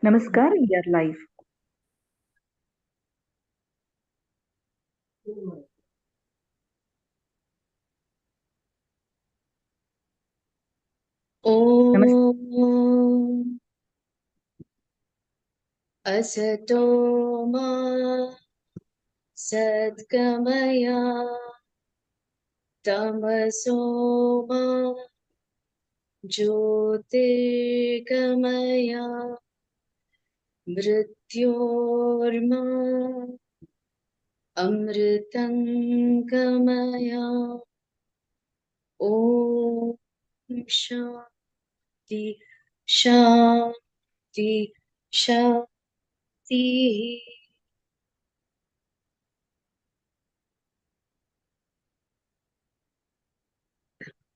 Namaskar, we are live. Om Asato Ma Sadgamaya Tamaso Ma Jyotirgamaya Mrityorma Amritangamaya Om Shanti Shanti Shanti.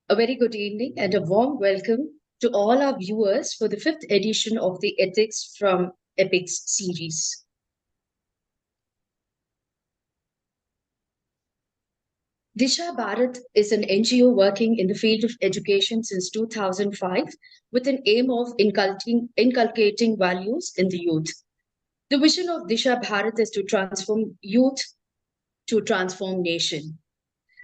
A very good evening and a warm welcome to all our viewers for the 5th edition of the Ethics from Epics series. Disha Bharat is an NGO working in the field of education since 2005 with an aim of inculcating values in the youth. The vision of Disha Bharat is to transform youth to transform nation.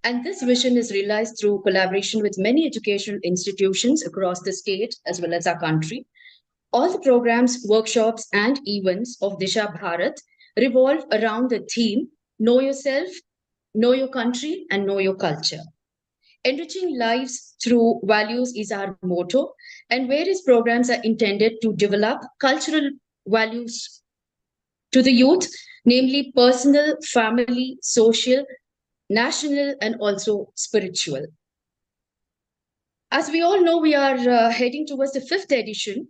And this vision is realized through collaboration with many educational institutions across the state as well as our country. All the programs, workshops, and events of Disha Bharat revolve around the theme Know Yourself, Know Your Country, and Know Your Culture. Enriching lives through values is our motto, and various programs are intended to develop cultural values to the youth, namely personal, family, social, national, and also spiritual. As we all know, we are heading towards the 5th edition,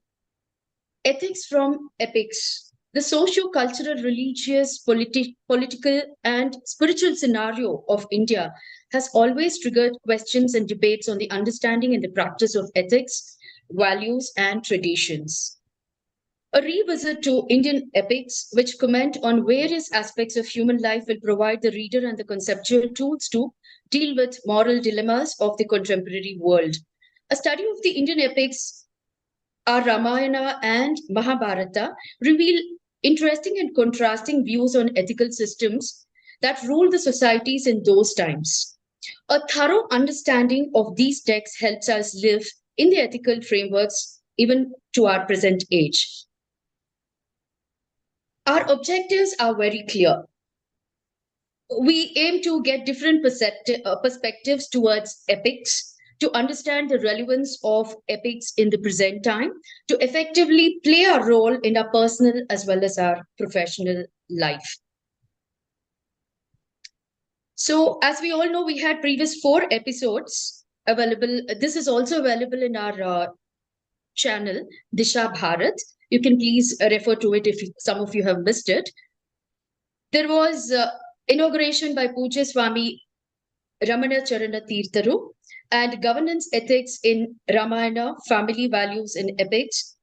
Ethics from Epics. The socio-cultural, religious, political, and spiritual scenario of India has always triggered questions and debates on the understanding and the practice of ethics, values, and traditions. A revisit to Indian epics, which comment on various aspects of human life, will provide the reader and the conceptual tools to deal with moral dilemmas of the contemporary world. A study of the Indian epics, our Ramayana and Mahabharata, reveal interesting and contrasting views on ethical systems that ruled the societies in those times. A thorough understanding of these texts helps us live in the ethical frameworks even to our present age. Our objectives are very clear. We aim to get different perspectives towards epics, to understand the relevance of epics in the present time, to effectively play a role in our personal as well as our professional life. So, as we all know, we had previous 4 episodes available. This is also available in our channel, Disha Bharat. You can please refer to it if some of you have missed it. There was inauguration by Pujya Swami Ramana Charana Tirtharu and governance ethics in Ramayana, family values in epics,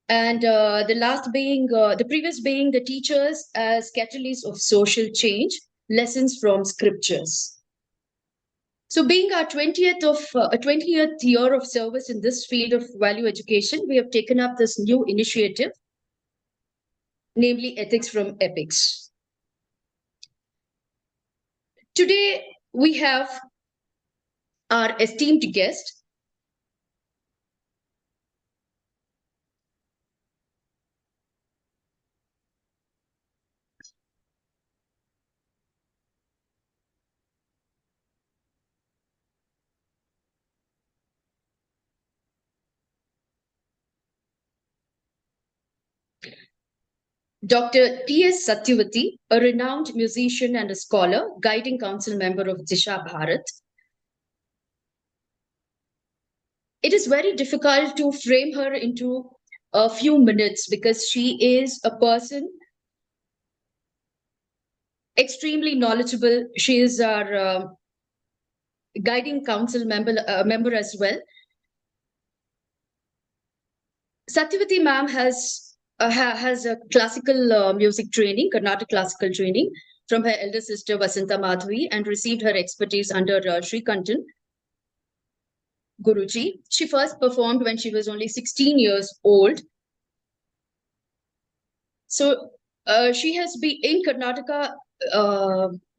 and the previous being the teachers as catalysts of social change, lessons from scriptures. So, being our 20th year of service in this field of value education, we have taken up this new initiative, namely Ethics from Epics. Today, we have our esteemed guest, Dr. T.S.Sathyavati, a renowned musician and a scholar, guiding council member of Disha Bharat. It is very difficult to frame her into a few minutes because she is a person extremely knowledgeable. She is our guiding council member as well. Sathyavati ma'am has a classical music training, Carnatic classical training from her elder sister Vasanta Madhavi, and received her expertise under Sri Kantan. Guruji. She first performed when she was only 16 years old. So she has been in Karnataka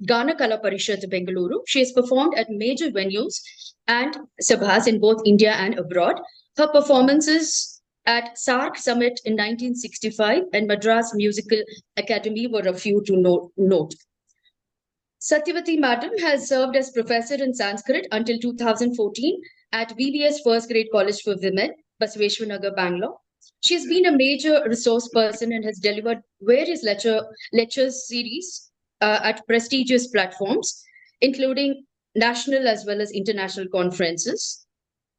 Gana Kala Parishad Bengaluru. She has performed at major venues and sabhas in both India and abroad. Her performances at SARC Summit in 1965 and Madras Musical Academy were a few to note. Sathyavati Madam has served as professor in Sanskrit until 2014 at VVS First Grade College for Women, Basaveshwanagar, Bangalore. She has been a major resource person and has delivered various lectures series at prestigious platforms, including national as well as international conferences.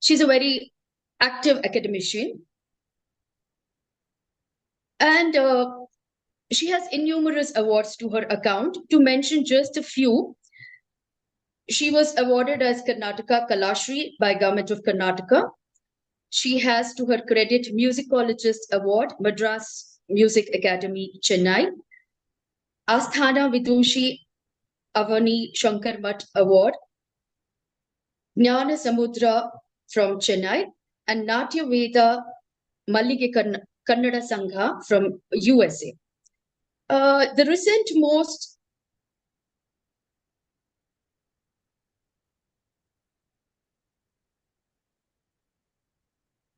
She's a very active academician. And she has innumerous awards to her account. To mention just a few, she was awarded as Karnataka Kalashri by Government of Karnataka. She has to her credit Musicologist Award, Madras Music Academy, Chennai, Asthana Vidushi Avani Shankar Mutt Award, Jnana Samudra from Chennai, and Natya Veda Mallige Kannada Sangha from USA. The recent most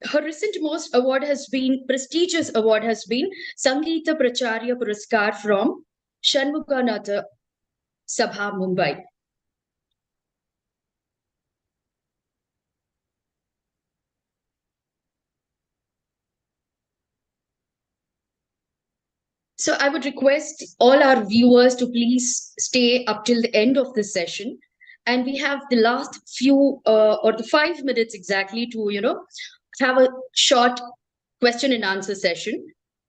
Her recent most award has been prestigious award has been Sangeeta Pracharya Puraskar from Shanmuganatha Sabha, Mumbai. So I would request all our viewers to please stay up till the end of this session. And we have the last few or the 5 minutes exactly to, have a short question and answer session.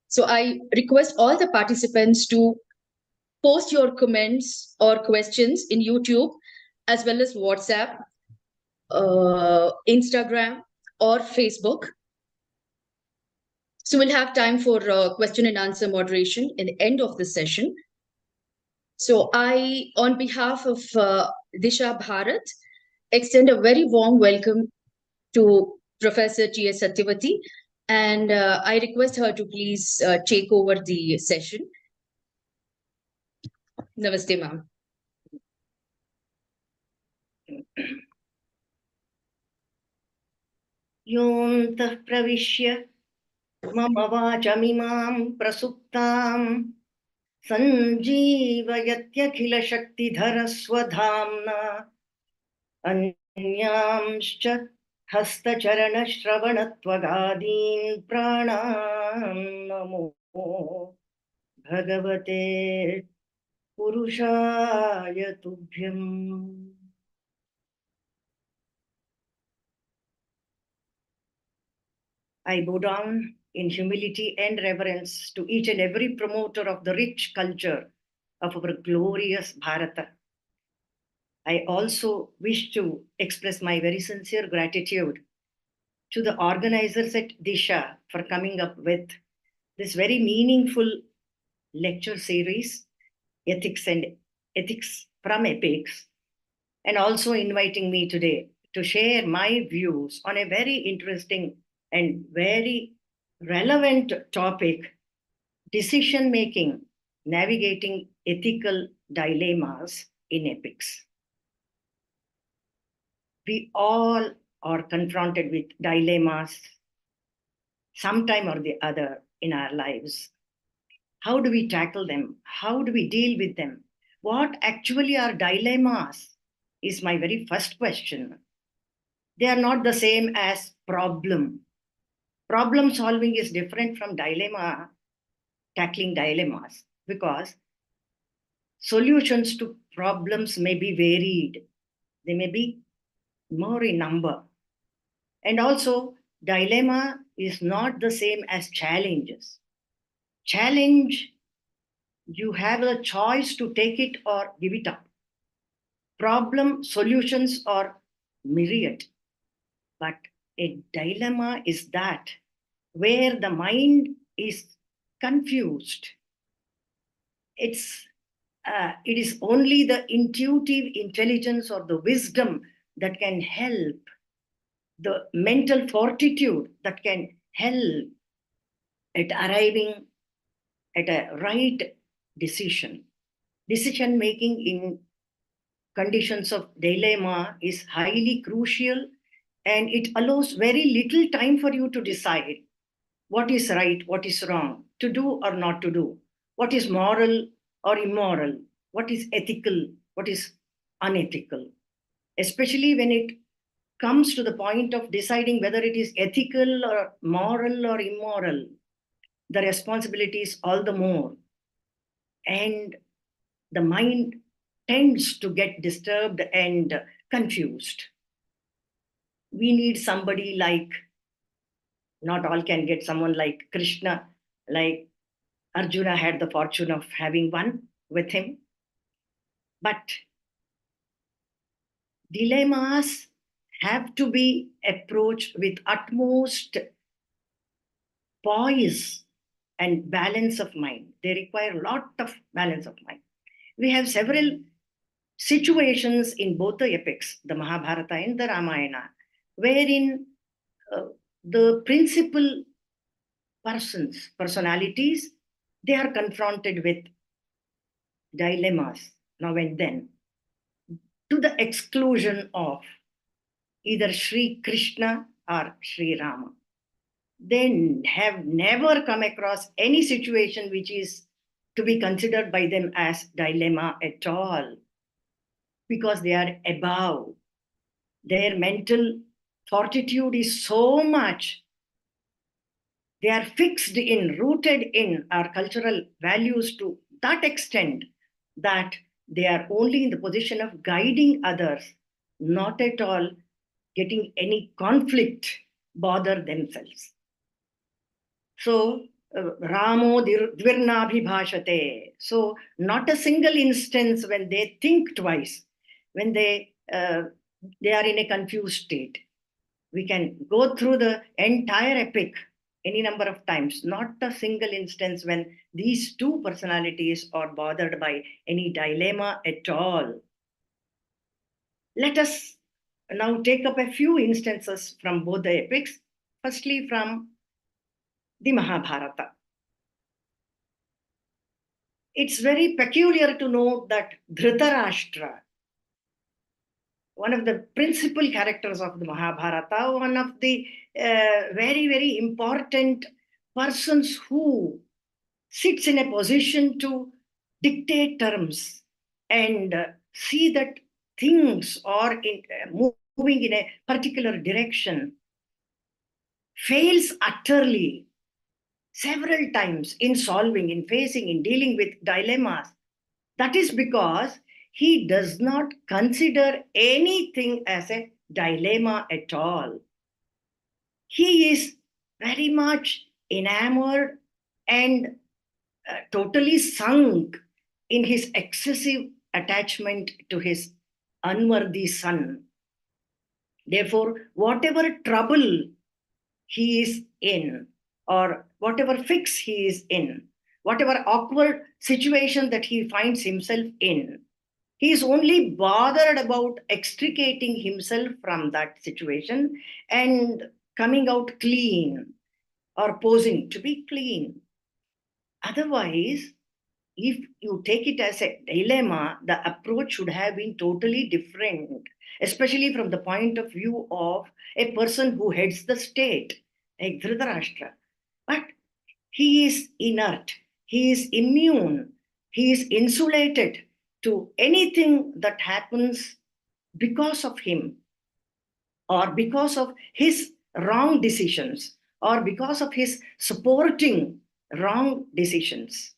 So I request all the participants to post your comments or questions in YouTube as well as WhatsApp, Instagram, or Facebook. So we'll have time for question and answer moderation in the end of the session. So I, on behalf of Disha Bharat, extend a very warm welcome to Professor T.S. Sathyavati, and I request her to please take over the session. Namaste, ma'am. योऽन्तः प्रविश्य मम वाचमिमां प्रसुप्तां सञ्जीवयत्यखिलशक्तिधरस्वधाम्ना अन्यांश्च हस्तचरणश्रवणत्वगादीन् प्राणान् नमो भगवते पुरुषाय तुभ्यम्. I bow down in humility and reverence to each and every promoter of the rich culture of our glorious Bharata. I also wish to express my very sincere gratitude to the organizers at Disha for coming up with this very meaningful lecture series, Ethics from Epics, and also inviting me today to share my views on a very interesting and very relevant topic, decision making, navigating ethical dilemmas in epics. We all are confronted with dilemmas sometime or the other in our lives. How do we tackle them? How do we deal with them? What actually are dilemmas is my very first question. They are not the same as problem. Problem solving is different from tackling dilemmas, because solutions to problems may be varied. They may be more in number. And also, dilemma is not the same as challenges. Challenge, you have a choice to take it or give it up. Problem solutions are myriad. But a dilemma is that where the mind is confused. It is only the intuitive intelligence or the wisdom that can help the mental fortitude that can help at arriving at a right decision. Decision making in conditions of dilemma is highly crucial, and it allows very little time for you to decide what is right, what is wrong, to do or not to do, what is moral or immoral, what is ethical, what is unethical, especially when it comes to the point of deciding whether it is ethical or moral or immoral. The responsibility is all the more, and the mind tends to get disturbed and confused. We need somebody like, not all can get someone like Krishna, like Arjuna had the fortune of having one with him. But dilemmas have to be approached with utmost poise and balance of mind. They require a lot of balance of mind. We have several situations in both the epics, the Mahabharata and the Ramayana, wherein the principal personalities, they are confronted with dilemmas now and then, to the exclusion of either Sri Krishna or Sri Rama. They have never come across any situation which is to be considered by them as dilemma at all, because they are above. Their mental fortitude is so much. They are fixed in, rooted in our cultural values to that extent that they are only in the position of guiding others, not at all getting any conflict bother themselves. So, Ramo dvirnabhibhashate. So, not a single instance when they think twice, when they are in a confused state. We can go through the entire epic any number of times, not a single instance when these two personalities are bothered by any dilemma at all. Let us now take up a few instances from both the epics. Firstly, from the Mahabharata. It's very peculiar to know that Dhritarashtra, one of the principal characters of the Mahabharata, one of the very, very important persons who sits in a position to dictate terms and see that things are moving in a particular direction, fails utterly several times in solving, in facing, in dealing with dilemmas. That is because he does not consider anything as a dilemma at all. He is very much enamored and totally sunk in his excessive attachment to his unworthy son. Therefore, whatever trouble he is in, or whatever fix he is in, whatever awkward situation that he finds himself in, he is only bothered about extricating himself from that situation and coming out clean, or posing to be clean. Otherwise, if you take it as a dilemma, the approach should have been totally different, especially from the point of view of a person who heads the state, like Dhritarashtra. But he is inert, he is immune, he is insulated to anything that happens because of him, or because of his wrong decisions, or because of his supporting wrong decisions.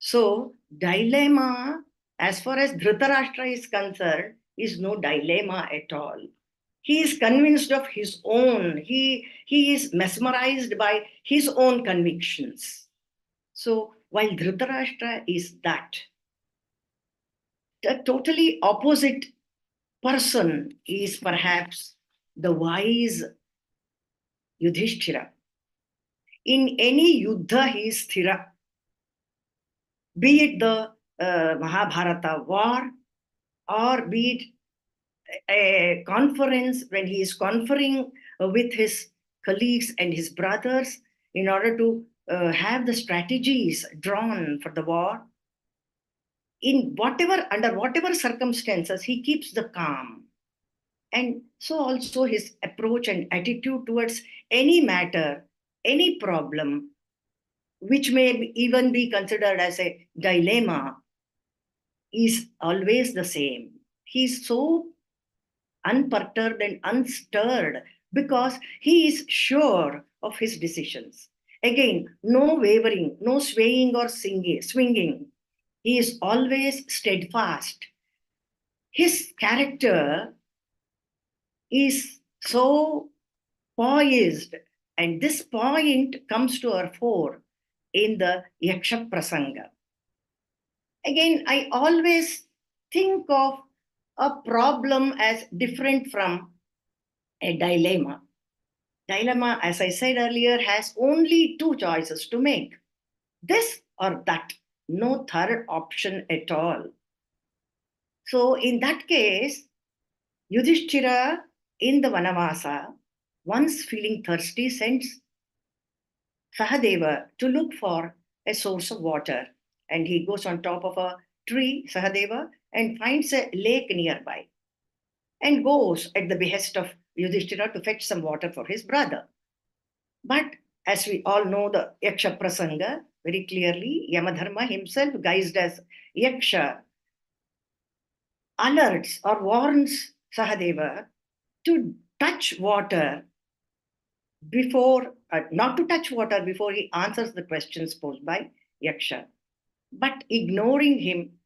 So, dilemma, as far as Dhritarashtra is concerned, is no dilemma at all. He is convinced of his own, he is mesmerized by his own convictions. So, while Dhritarashtra is that, the totally opposite person is perhaps the wise Yudhishthira. In any yuddha, he is sthira. Be it the Mahabharata war, or be it a conference when he is conferring with his colleagues and his brothers in order to have the strategies drawn for the war. Under whatever circumstances, he keeps the calm. And so also his approach and attitude towards any matter, any problem, which may even be considered as a dilemma, is always the same. He's so unperturbed and unstirred because he is sure of his decisions. Again, no wavering, no swaying or swinging. He is always steadfast. His character is so poised, and this point comes to our fore in the Yaksha Prasanga. Again, I always think of a problem as different from a dilemma. Dilemma, as I said earlier, has only two choices to make: this or that, no third option at all. So, in that case, Yudhishthira in the Vanavasa, once feeling thirsty, sends Sahadeva to look for a source of water. And he goes on top of a tree, Sahadeva, and finds a lake nearby and goes at the behest of Yudhishthira to fetch some water for his brother. But as we all know the Yaksha Prasanga very clearly, Yamadharma himself, guised as Yaksha, alerts or warns Sahadeva to touch water not to touch water before he answers the questions posed by Yaksha. But ignoring him,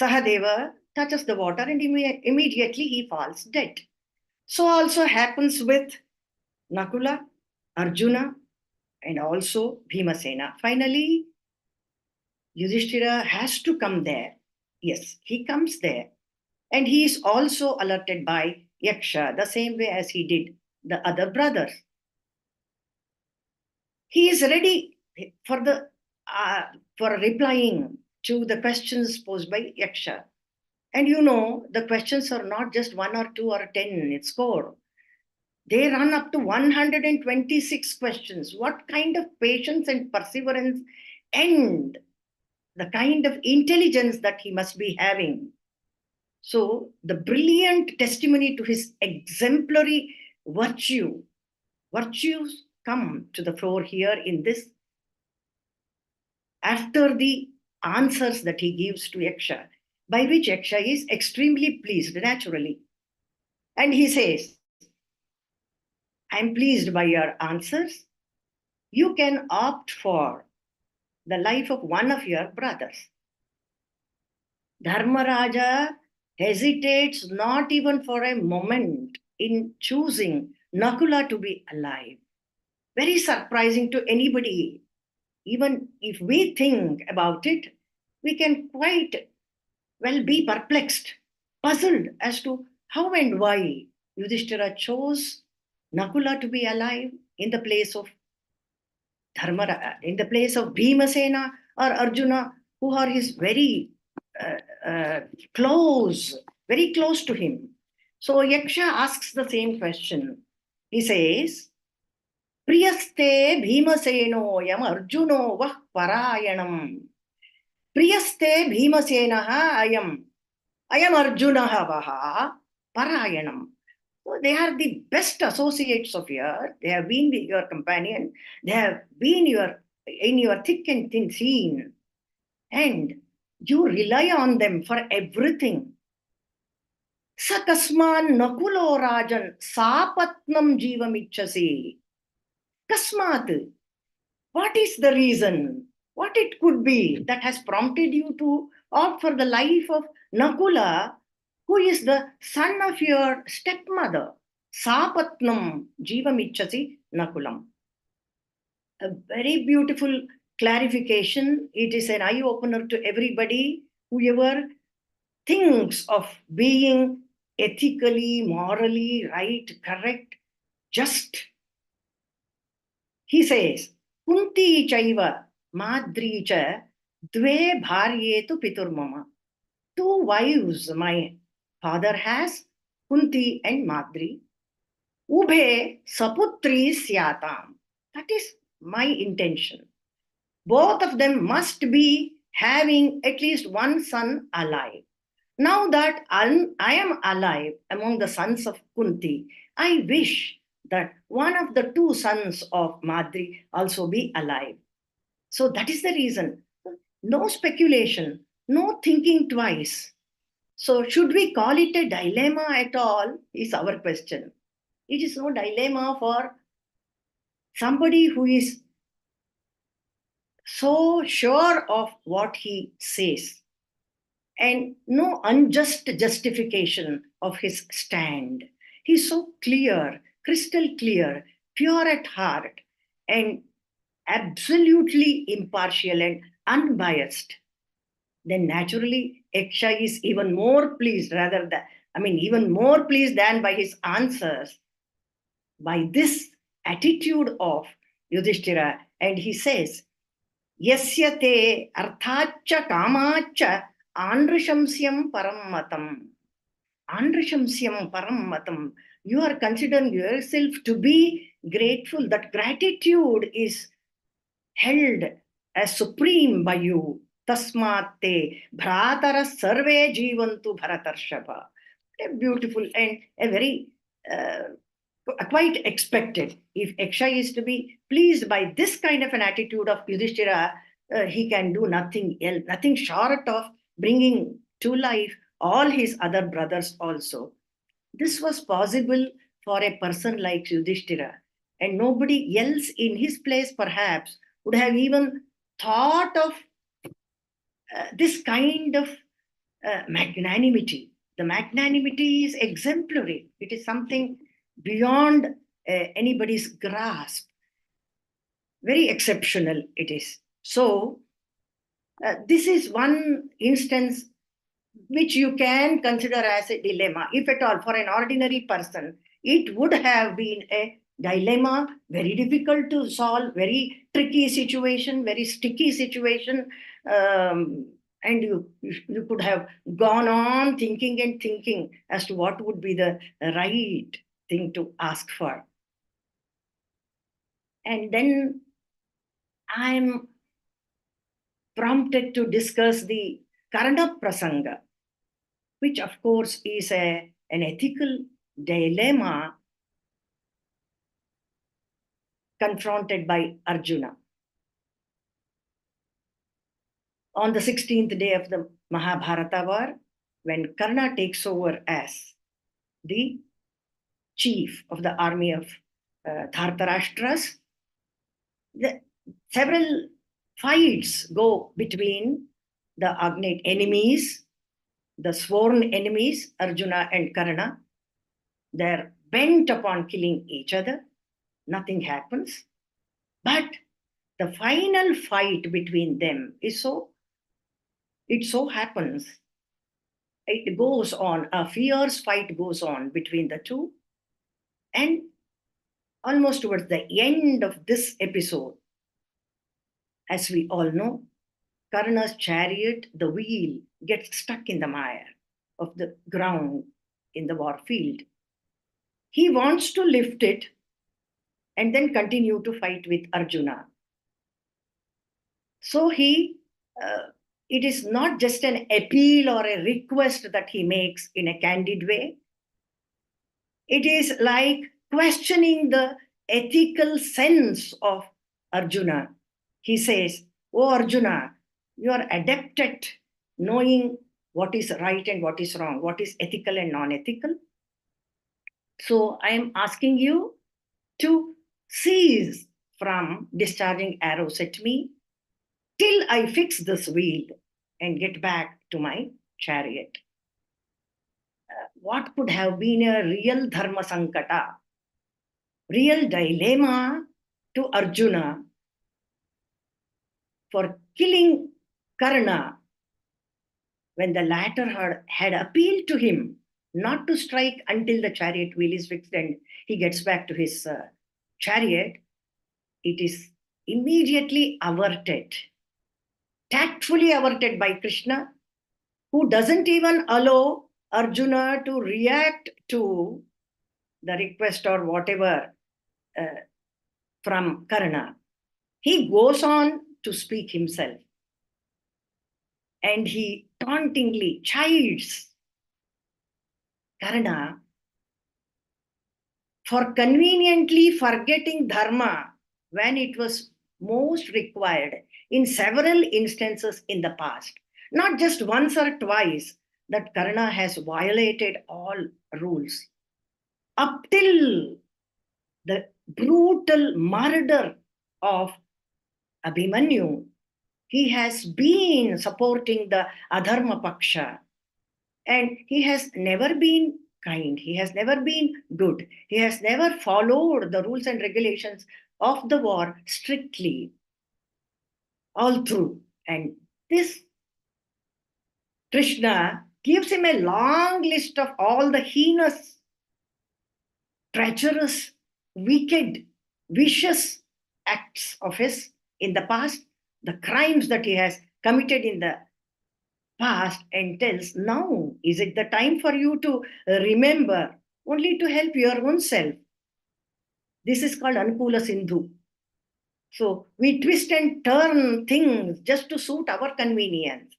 Sahadeva touches the water and immediately he falls dead. So also happens with Nakula, Arjuna, and also Bhimasena. Finally, Yudhishthira has to come there. Yes, he comes there. And he is also alerted by Yaksha, the same way as he did the other brothers. He is ready for replying to the questions posed by Yaksha. And you know, the questions are not just 1 or 2 or 10, it's score. They run up to 126 questions. What kind of patience and perseverance and the kind of intelligence that he must be having. So the brilliant testimony to his exemplary virtues come to the fore here in this, after the answers that he gives to Yaksha, by which Yaksha is extremely pleased naturally. And he says, I am pleased by your answers. You can opt for the life of one of your brothers. Dharmaraja hesitates not even for a moment in choosing Nakula to be alive. Very surprising to anybody. Even if we think about it, we can quite well be perplexed, puzzled as to how and why Yudhishthira chose Nakula to be alive in the place of in the place of Bhimasena or Arjuna, who are his very very close to him. So Yaksha asks the same question. He says, Priyaste Bhimaseno yam Arjuno vah parayanam. Priyaste Bhimasenaha ayam Arjunaha vaha parayanam. So they are the best associates of yours. They have been your companion. They have been in your thick and thin scene. And you rely on them for everything. Sakasman Nakulo Rajan Sapatnam Jivamichasi. Kasmat. What is the reason? What it could be that has prompted you to opt for the life of Nakula, who is the son of your stepmother? Sapatnam Jivamichasi Nakulam. A very beautiful clarification. It is an eye-opener to everybody, whoever thinks of being ethically, morally right, correct, just. He says, Kunti chaiva madri cha dve bharyetu piturmama. 2 wives my father has, Kunti and Madri. Ubhe saputri syatam. That is my intention. Both of them must be having at least one son alive. Now that I am alive among the sons of Kunti, I wish that one of the two sons of Madri also be alive. So that is the reason. No speculation, no thinking twice. So, should we call it a dilemma at all? Is our question. It is no dilemma for somebody who is so sure of what he says and no unjust justification of his stand. He's so clear, crystal clear, pure at heart, and absolutely impartial and unbiased. Then naturally, Yaksha is even more pleased, even more pleased than by his answers, by this attitude of Yudhishthira. And he says, Yasya te arthacha kamacha andrishamsyam parammatam. Andrishamsyam parammatam. You are considering yourself to be grateful. That gratitude is held as supreme by you. Tasmate bhratara sarve jivantu bharatarshava. A beautiful and a very quite expected. If Yaksha is to be pleased by this kind of an attitude of Yudhishthira, he can do nothing else, nothing short of bringing to life all his other brothers also. This was possible for a person like Yudhishthira, and nobody else in his place perhaps would have even thought of this kind of magnanimity. The magnanimity is exemplary, it is something beyond anybody's grasp. Very exceptional it is. So, this is one instance which you can consider as a dilemma. If at all, for an ordinary person, it would have been a dilemma, very difficult to solve, very tricky situation, very sticky situation. And you could have gone on thinking and thinking as to what would be the right thing to ask for. And then I'm prompted to discuss the Karna Prasanga, which of course is an ethical dilemma confronted by Arjuna. On the 16th day of the Mahabharata war, when Karna takes over as the chief of the army of Dhartarashtras, several fights go between the Agnate enemies, the sworn enemies, Arjuna and Karna. They're bent upon killing each other. Nothing happens. But the final fight between them is it so happens, it goes on, a fierce fight goes on between the two. And almost towards the end of this episode, as we all know, Karna's chariot, the wheel, gets stuck in the mire of the ground in the war field. He wants to lift it and then continue to fight with Arjuna. So it is not just an appeal or a request that he makes in a candid way. It is like questioning the ethical sense of Arjuna. He says, "Oh Arjuna, you are adept at knowing what is right and what is wrong, what is ethical and non-ethical. So I am asking you to cease from discharging arrows at me till I fix this wheel and get back to my chariot." What could have been a real dharma sankata, real dilemma to Arjuna for killing Karna when the latter had appealed to him not to strike until the chariot wheel is fixed and he gets back to his chariot. It is immediately averted, tactfully averted by Krishna, who doesn't even allow Arjuna to react to the request or whatever from Karna, he goes on to speak himself. And he tauntingly chides Karna for conveniently forgetting dharma when it was most required in several instances in the past. Not just once or twice that Karna has violated all rules. Up till the brutal murder of Abhimanyu, he has been supporting the Adharma Paksha. And he has never been kind. He has never been good. He has never followed the rules and regulations of the war strictly all through. And this Krishna gives him a long list of all the heinous, treacherous, wicked, vicious acts of his in the past, the crimes that he has committed in the past, and tells, now is it the time for you to remember only to help your own self. This is called Anukula Sindhu. So we twist and turn things just to suit our convenience.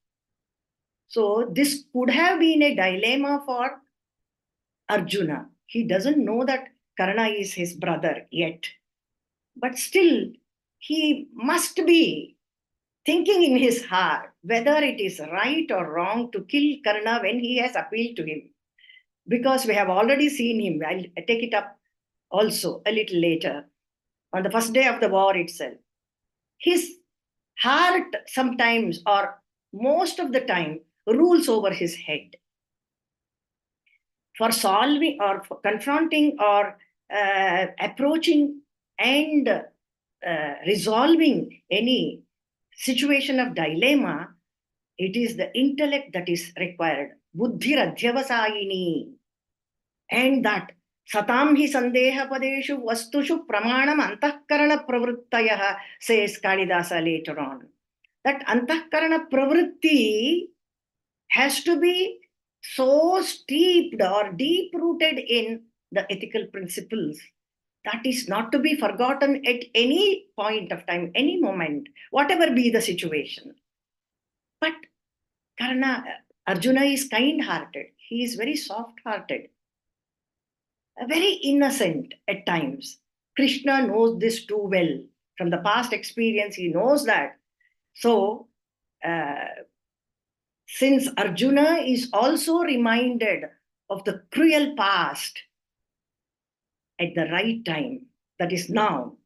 So this could have been a dilemma for Arjuna. He doesn't know that Karna is his brother yet. But still, he must be thinking in his heart whether it is right or wrong to kill Karna when he has appealed to him. Because we have already seen him. I'll take it up also a little later, on the first day of the war itself. His heart sometimes, or most of the time, rules over his head. For solving or for confronting or approaching and resolving any situation of dilemma, it is the intellect that is required. Buddhiradhyavasayini. And that satam hi sandeha padeshu vastushu pramanam antahkarana pravrittayah, says Kalidasa later on. That antahkarana pravritti has to be so steeped or deep rooted in the ethical principles that is not to be forgotten at any point of time, any moment, whatever be the situation. But Arjuna is kind-hearted. He is very soft-hearted, very innocent at times. Krishna knows this too well. From the past experience, he knows that. So, since Arjuna is also reminded of the cruel past at the right time, that is now,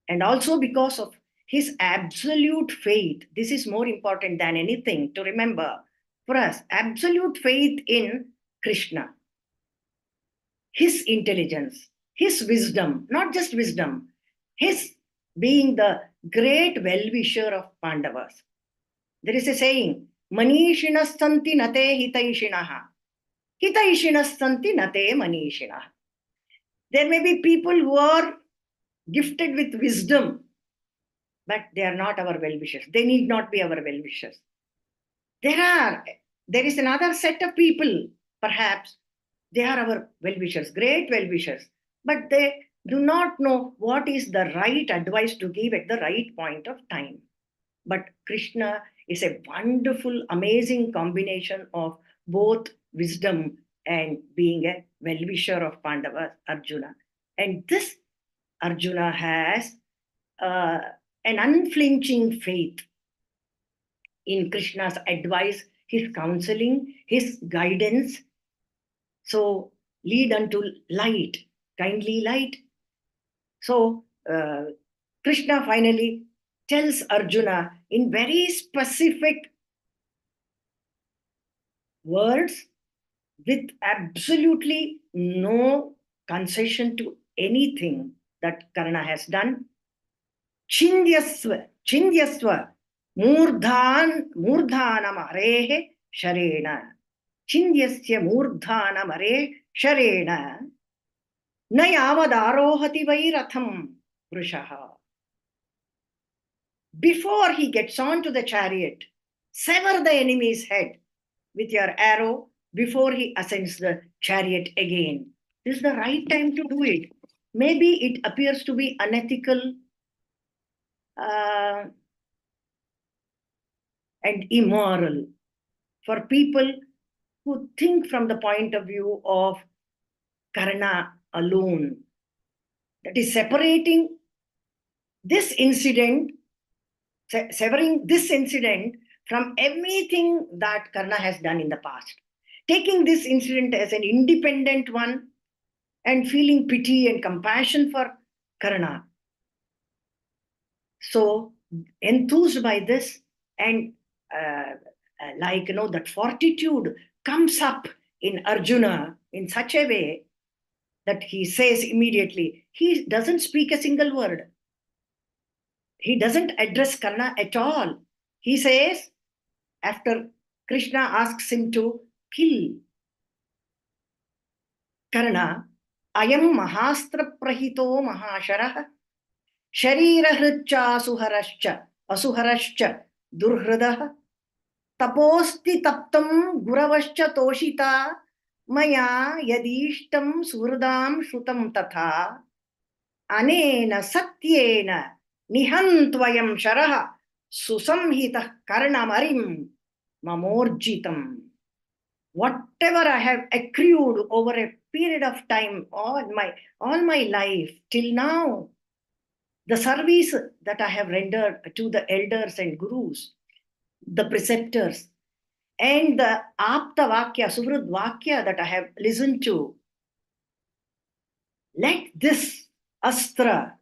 and also because of his absolute faith, this is more important than anything to remember for us, absolute faith in Krishna, his intelligence, his wisdom, not just wisdom, his being the great well-wisher of Pandavas. There is a saying, Manishinas santi nate hitaishinaha. Hitaishinas santi nate manishinaha. There may be people who are gifted with wisdom, but they are not our well-wishers. They need not be our well-wishers. There is another set of people, perhaps, they are our well-wishers, great well-wishers, but they do not know what is the right advice to give at the right point of time. But Krishna is a wonderful, amazing combination of both wisdom and being a well-wisher of Pandavas, Arjuna. And this Arjuna has an unflinching faith in Krishna's advice, his counseling, his guidance. So, lead unto light, kindly light. So, Krishna finally tells Arjuna in very specific words, with absolutely no concession to anything that Karna has done. Chindyasva, murdhanam arehe sharena. Chindyasya murdhanam are sharena. Na yavadarohati vai ratham vrushaha. Before he gets on to the chariot, sever the enemy's head with your arrow before he ascends the chariot again. This is the right time to do it. Maybe it appears to be unethical and immoral for people who think from the point of view of karna alone. That is separating this incident, severing this incident from everything that Karna has done in the past. Taking this incident as an independent one and feeling pity and compassion for Karna. So, enthused by this, and that fortitude comes up in Arjuna in such a way that he says immediately, he doesn't speak a single word. He doesn't address Karna at all. He says, after Krishna asks him to kill Karna, Ayam Mahastra Prahito Mahasharah Sharirahritcha Asuharascha Durhradah Taposti Taptam Guravascha Toshita Maya Yadishtam Surdam Shutam Tatha Anena Satyena Nihantvayam Sharaha Susamhita Karnamarim Mamorjitam. Whatever I have accrued over a period of time, all my life till now, the service that I have rendered to the elders and gurus, the preceptors, and the apta vakya, suvrud vakya that I have listened to, let this astra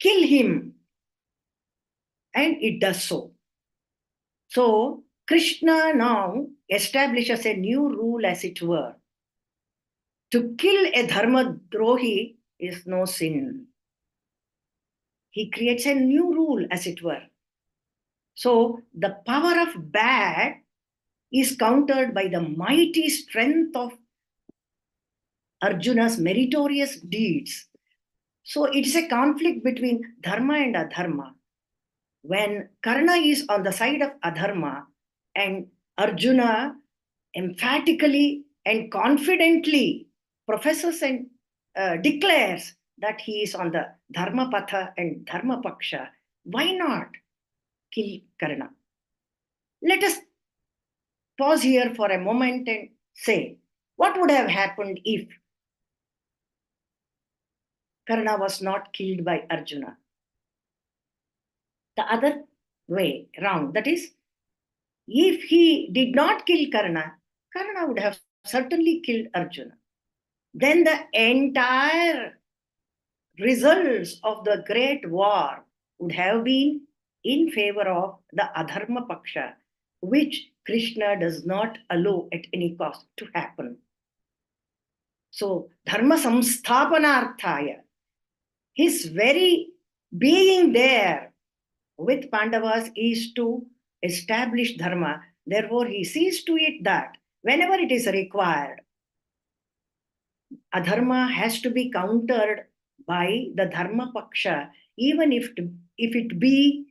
kill him. And it does so. So Krishna now establishes a new rule, as it were. To kill a dharma drohi is no sin. He creates a new rule, as it were. So the power of bad is countered by the mighty strength of Arjuna's meritorious deeds. So it's a conflict between dharma and adharma. When Karna is on the side of adharma and Arjuna emphatically and confidently professes and declares that he is on the dharma patha and dharma paksha, why not kill Karna? Let us pause here for a moment and say, what would have happened if Karna was not killed by Arjuna? The other way round, that is, if he did not kill Karna, Karna would have certainly killed Arjuna. Then the entire results of the great war would have been in favor of the adharma paksha, which Krishna does not allow at any cost to happen. So, dharma samsthapanarthaya, his very being there with Pandavas is to establish dharma. Therefore, he sees to it that whenever it is required, adharma has to be countered by the dharma paksha, even if it be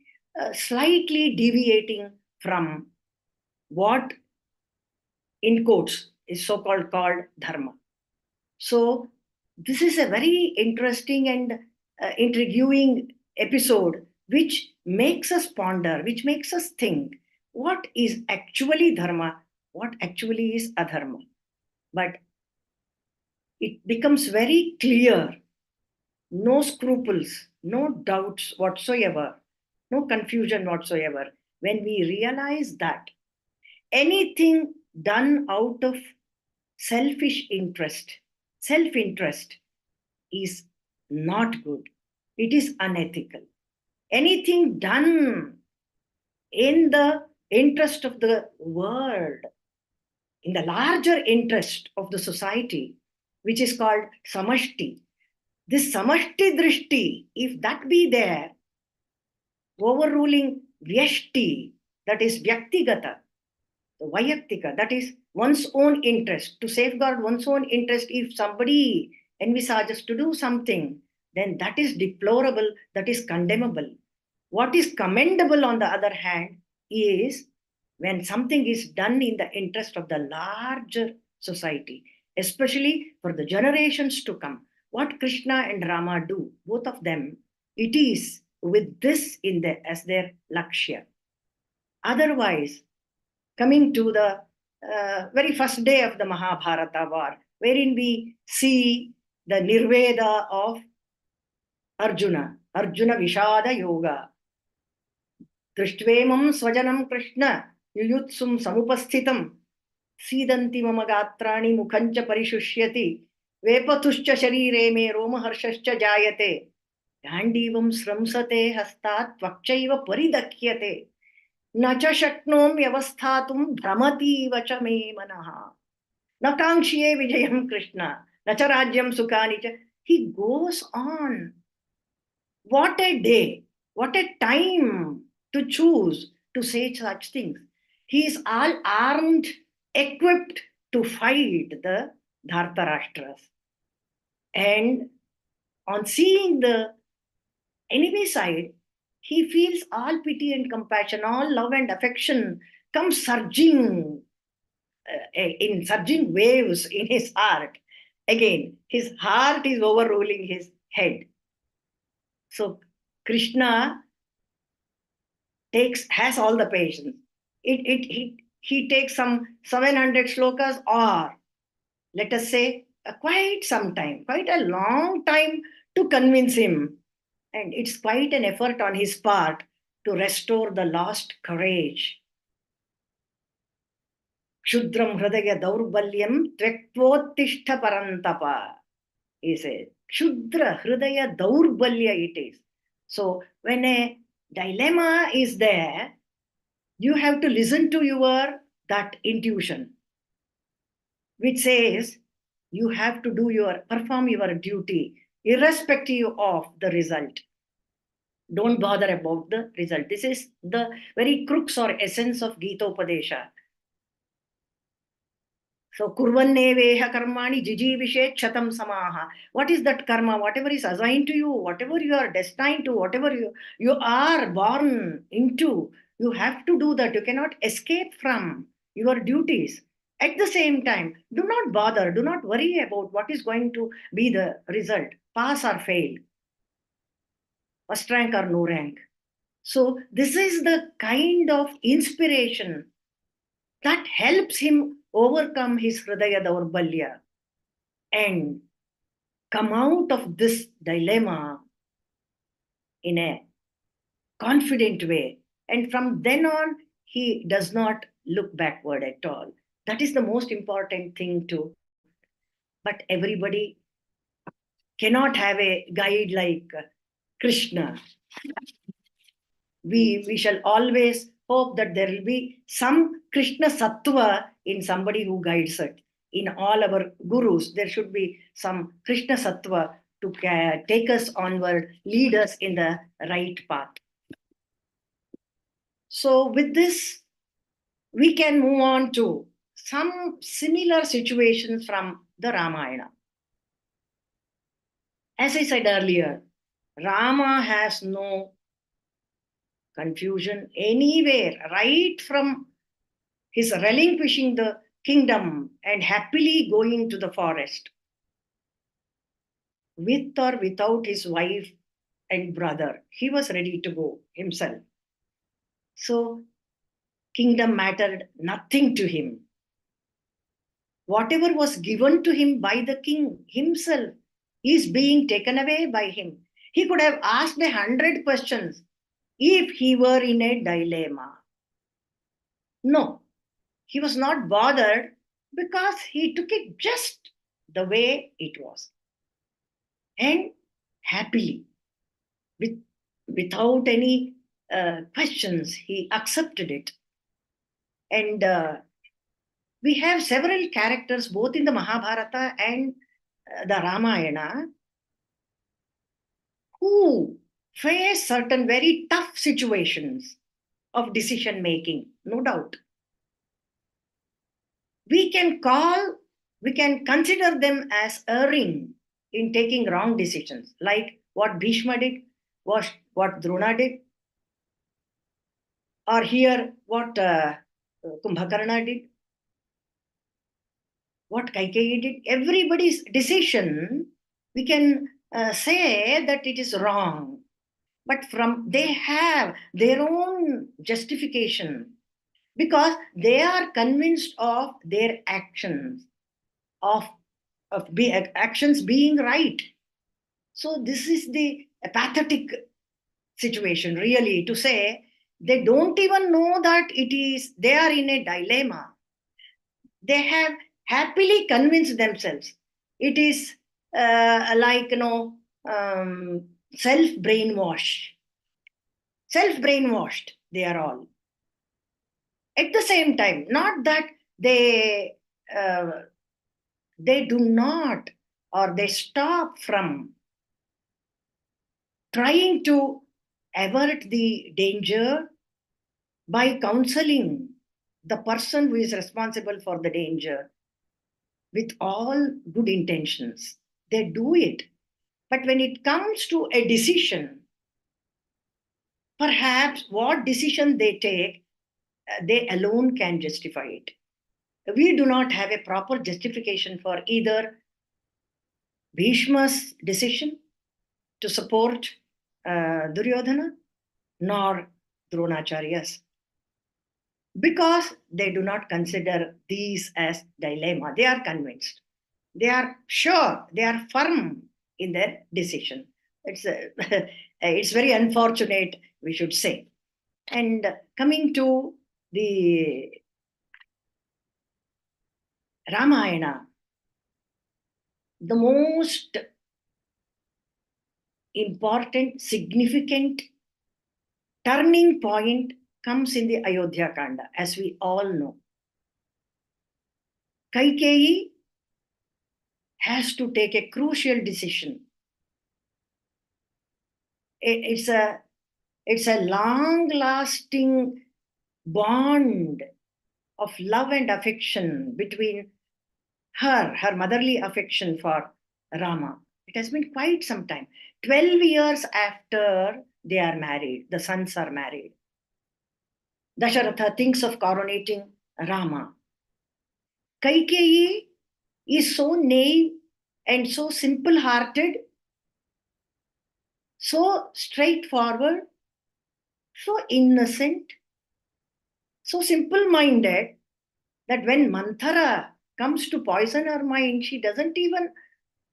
slightly deviating from what in quotes is so-called called dharma. So this is a very interesting and intriguing episode which makes us ponder, which makes us think what is actually dharma, what actually is adharma. But it becomes very clear, no scruples, no doubts whatsoever, no confusion whatsoever, when we realize that anything done out of selfish interest, self-interest is not good. It is unethical. Anything done in the interest of the world, in the larger interest of the society, which is called samashti. This samashti drishti, if that be there, overruling vyashti, that is vyaktigata, the vayaktika, that is one's own interest, to safeguard one's own interest. If somebody envisages to do something, then that is deplorable, that is condemnable. What is commendable, on the other hand, is when something is done in the interest of the larger society, especially for the generations to come. What Krishna and Rama do, both of them, it is with this in as their lakshya. Otherwise, coming to the very first day of the Mahabharata war, wherein we see the Nirveda of Arjuna, Arjuna Vishada Yoga. दृष्ट्वेमं स्वजनं कृष्ण युयुत्सुं समुपस्थितं सीदन्ति मम गात्राणि मुखं च परिशुष्यति वेपथुश्च शरीरे मे रोमहर्षश्च जायते गाण्डीवं स्रंसते हस्तात् त्वक्चैव परिदह्यते न च शक्नोमि अवस्थातुं भ्रमतीव च मे मनः न काङ्क्ष्ये विजयं कृष्ण न च राज्यं सुखानि च. He goes on. What a day, what a time to choose to say such things. He is all armed, equipped to fight the Dhartarashtras. And on seeing the enemy side, he feels all pity and compassion, all love and affection come surging in surging waves in his heart. Again, his heart is overruling his head. So Krishna has all the patience. He takes some 700 slokas, or let us say quite some time, quite a long time to convince him. And it's quite an effort on his part to restore the lost courage. Kshudram hridaya daurbalyam tvektvottishta parantapa. He says, Kshudra hridaya daurbalya it is. So when a dilemma is there, you have to listen to that intuition, which says you have to perform your duty, irrespective of the result. Don't bother about the result. This is the very crux or essence of Gita Upadesha. So, kurvanneveha karmani jijivishe chatam samaha. What is that karma? Whatever is assigned to you, whatever you are destined to, whatever you are born into, you have to do that. You cannot escape from your duties. At the same time, do not bother, do not worry about what is going to be the result, pass or fail, first rank or no rank. So, this is the kind of inspiration that helps him overcome his Hridaya Daurbalya and come out of this dilemma in a confident way. And from then on, he does not look backward at all. That is the most important thing too. But everybody cannot have a guide like Krishna. We shall always hope that there will be some Krishna Sattva in somebody who guides it. In all our gurus, there should be some Krishna Sattva to take us onward, lead us in the right path. So with this, we can move on to some similar situations from the Ramayana. As I said earlier, Rama has no confusion anywhere, right from his relinquishing the kingdom and happily going to the forest, with or without his wife and brother. He was ready to go himself. So, kingdom mattered nothing to him. Whatever was given to him by the king himself is being taken away by him. He could have asked 100 questions if he were in a dilemma. No, he was not bothered because he took it just the way it was. And happily, without any questions, he accepted it. And we have several characters both in the Mahabharata and the Ramayana who face certain very tough situations of decision making, no doubt. We can consider them as erring in taking wrong decisions, like what Bhishma did, what Drona did, or here what Kumbhakarna did, what Kaikeyi did. Everybody's decision, we can say that it is wrong, but they have their own justification because they are convinced of their actions, of actions being right. So this is the pathetic situation, really, to say they don't even know that they are in a dilemma. They have happily convinced themselves. It is like, self brainwashed, they are all. At the same time, not that they do not, or they stop from trying to avert the danger by counseling the person who is responsible for the danger with all good intentions. They do it. But when it comes to a decision, perhaps what decision they take, they alone can justify it. We do not have a proper justification for either Bhishma's decision to support Duryodhana, nor Dronacharya's, because they do not consider these as dilemma. They are convinced. They are sure. They are firm in their decision. It's very unfortunate, we should say. And coming to the Ramayana, the most important, significant turning point comes in the Ayodhya Kanda, as we all know. Kaikeyi has to take a crucial decision. It's a long-lasting bond of love and affection between her motherly affection for Rama. It has been quite some time. 12 years after they are married, the sons are married, Dasharatha thinks of coronating Rama. Kaikeyi is so naive and so simple-hearted, so straightforward, so innocent, so simple-minded, that when Manthara comes to poison her mind, she doesn't even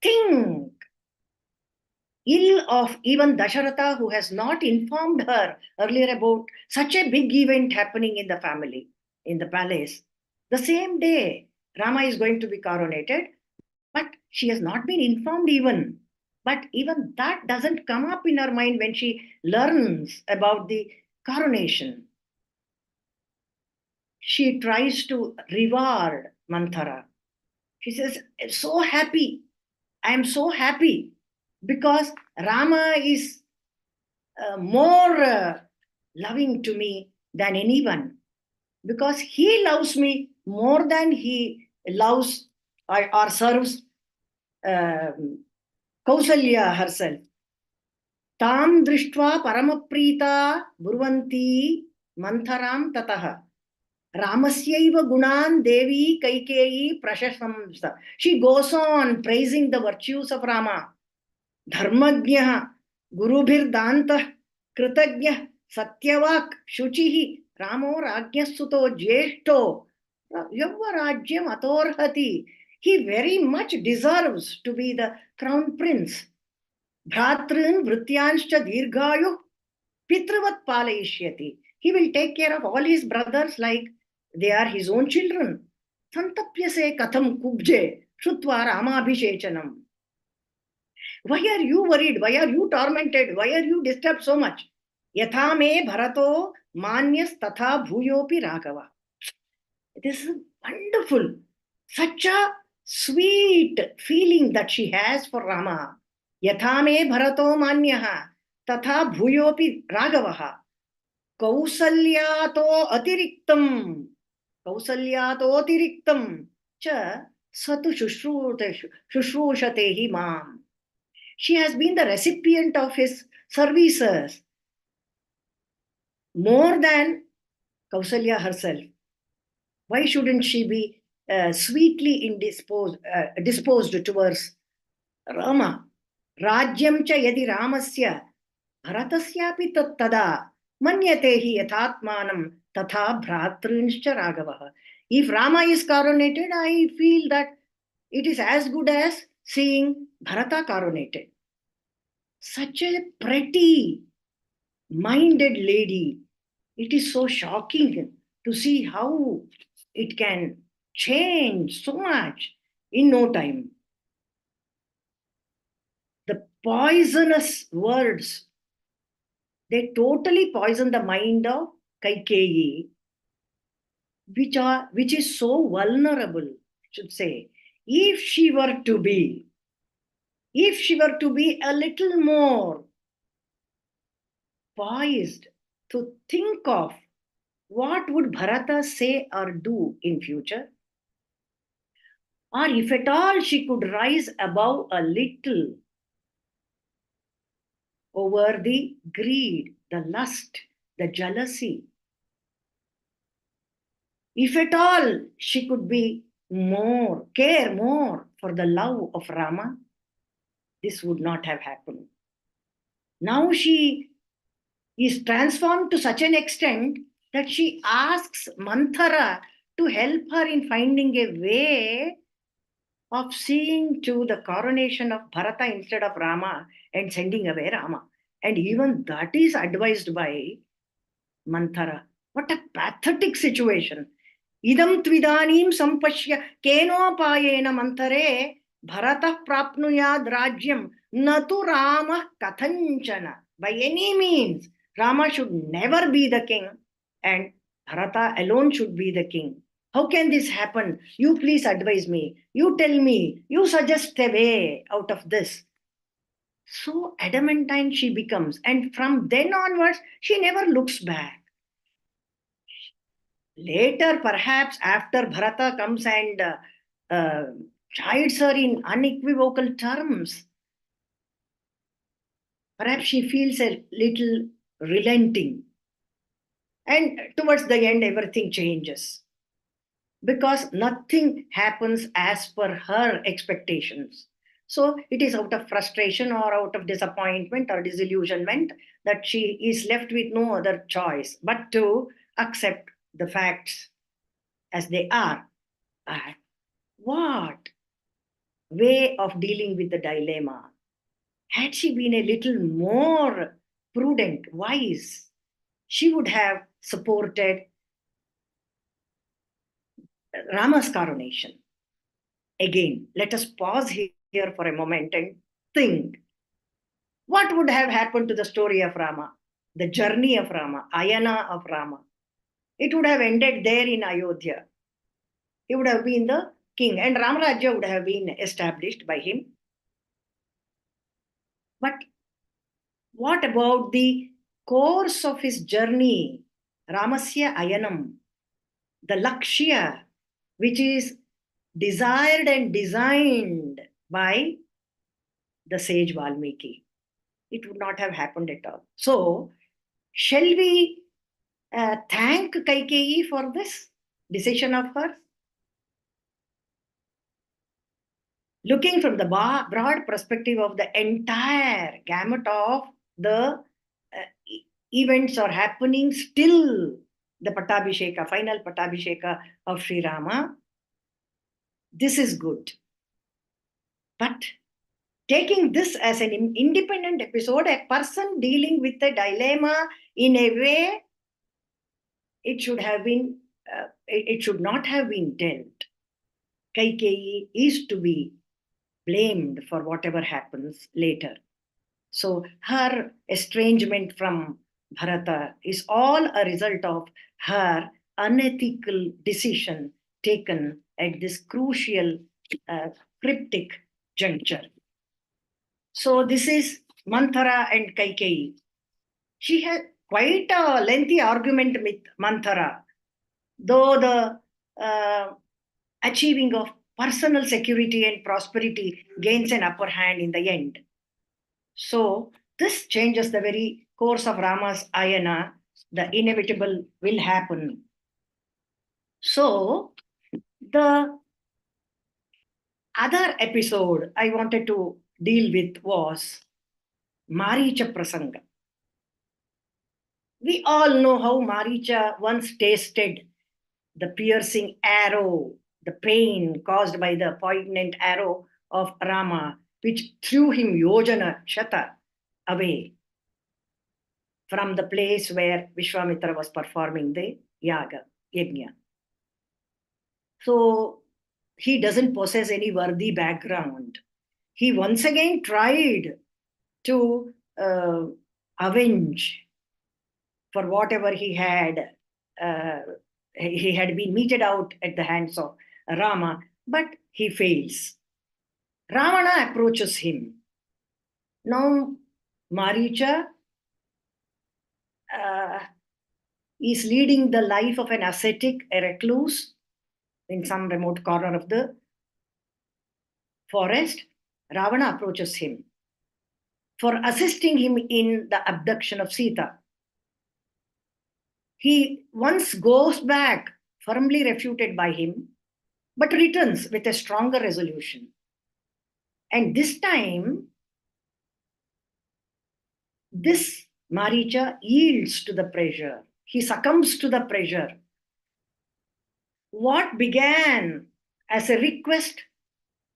think ill of even Dasharatha, who has not informed her earlier about such a big event happening in the family, in the palace. The same day, Rama is going to be coronated, but she has not been informed even. But even that doesn't come up in her mind when she learns about the coronation. She tries to reward Manthara. She says, so happy. I am so happy because Rama is more loving to me than anyone, because he loves me more than he loves or serves Kausalya herself. Tam drishtva paramaprita burvanti mantharam tataha. Ramasyaiva gunan devi kaikeyi prashasamsa. She goes on praising the virtues of Rama. Dharmajnah gurubhirdantah kritajnah satyavak shuchihi Ramo rajnyasuto jeshto yavarajyam atorhati. He very much deserves to be the crown prince. Bhratrin vrityanscha dirghayu pitravat palayishyati. He will take care of all his brothers like they are his own children. Santapyase katham kubje shrutva ramabhishechanam. Why are you worried? Why are you tormented? Why are you disturbed so much? Yatha me bharato manyas tatha bhuyopi raghava. This is wonderful. Such a sweet feeling that she has for Rama. Yatha me bharato manyaha tatha bhuyopi raghavaha. Kausalyato atiriktam. Kausalyato atiriktam cha satu shushrushate mam. She has been the recipient of his services more than Kausalya herself. Why shouldn't she be sweetly disposed towards Rama? Rajyam cha yadi Ramasya Bharatasyapi tada manyate hi yathatmanam tatha bhratrinscha Raghavaha. If Rama is coronated, I feel that it is as good as seeing Bharata coronated. Such a pretty minded lady. It is so shocking to see how it can change so much in no time. The poisonous words, they totally poison the mind of Kaikeyi, which is so vulnerable, I should say. If she were to be a little more poised to think of what would Bharata say or do in future, or if at all she could rise above a little over the greed, the lust, the jealousy, if at all she could care more for the love of Rama, this would not have happened. Now she is transformed to such an extent that she asks Manthara to help her in finding a way of seeing to the coronation of Bharata instead of Rama and sending away Rama. And even that is advised by Manthara. What a pathetic situation. Idam tvidanim sampashya kenopayena mantare Bharata prapnuyad rajyam natu Rama kathanchana. By any means, Rama should never be the king and Bharata alone should be the king. How can this happen? You please advise me. You tell me. You suggest a way out of this. So adamantine she becomes. And from then onwards, she never looks back. Later, perhaps after Bharata comes and chides her in unequivocal terms, perhaps she feels a little relenting. And towards the end, everything changes. Because nothing happens as per her expectations. So it is out of frustration or out of disappointment or disillusionment that she is left with no other choice but to accept the facts as they are. What way of dealing with the dilemma? Had she been a little more prudent, wise, she would have supported Rama's coronation. Again, let us pause here for a moment and think. What would have happened to the story of Rama, the journey of Rama, Ayana of Rama? It would have ended there in Ayodhya. He would have been the king, and Ramarajya would have been established by him. But what about the course of his journey, Ramasya Ayanam, the Lakshya, which is desired and designed by the sage Valmiki? It would not have happened at all. So, shall we thank Kaikeyi for this decision of hers? Looking from the broad perspective of the entire gamut of the events or happenings till the Pattabhisheka, final Pattabhisheka of Sri Rama, this is good. But taking this as an independent episode, a person dealing with a dilemma in a way, it should not have been dealt. Kaikeyi is to be blamed for whatever happens later. So her estrangement from Bharata is all a result of her unethical decision taken at this crucial cryptic juncture. So this is Manthara and Kaikeyi. She had quite a lengthy argument with Manthara, though the achieving of personal security and prosperity gains an upper hand in the end. So this changes the very course of Rama's Ayana. The inevitable will happen. So the other episode I wanted to deal with was Maricha Prasanga. We all know how Maricha once tasted the piercing arrow, the pain caused by the poignant arrow of Rama, which threw him yojana shata away from the place where Vishwamitra was performing the yajna. So he doesn't possess any worthy background. He once again tried to avenge for whatever he had been meted out at the hands of Rama, but he fails. Ravana approaches him. Now, Maricha is leading the life of an ascetic, a recluse, in some remote corner of the forest. Ravana approaches him for assisting him in the abduction of Sita. He once goes back, firmly refuted by him, but returns with a stronger resolution. And this time, this Maricha yields to the pressure. He succumbs to the pressure. What began as a request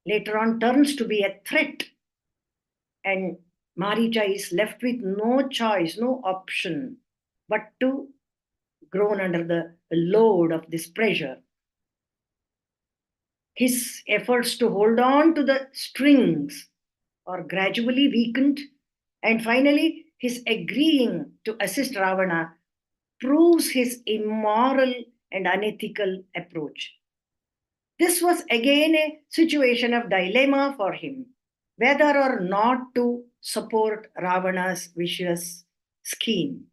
later on turns to be a threat. And Maricha is left with no choice, no option, but to groan under the load of this pressure. His efforts to hold on to the strings are gradually weakened, and finally, his agreeing to assist Ravana proves his immoral and unethical approach. This was again a situation of dilemma for him, whether or not to support Ravana's vicious scheme.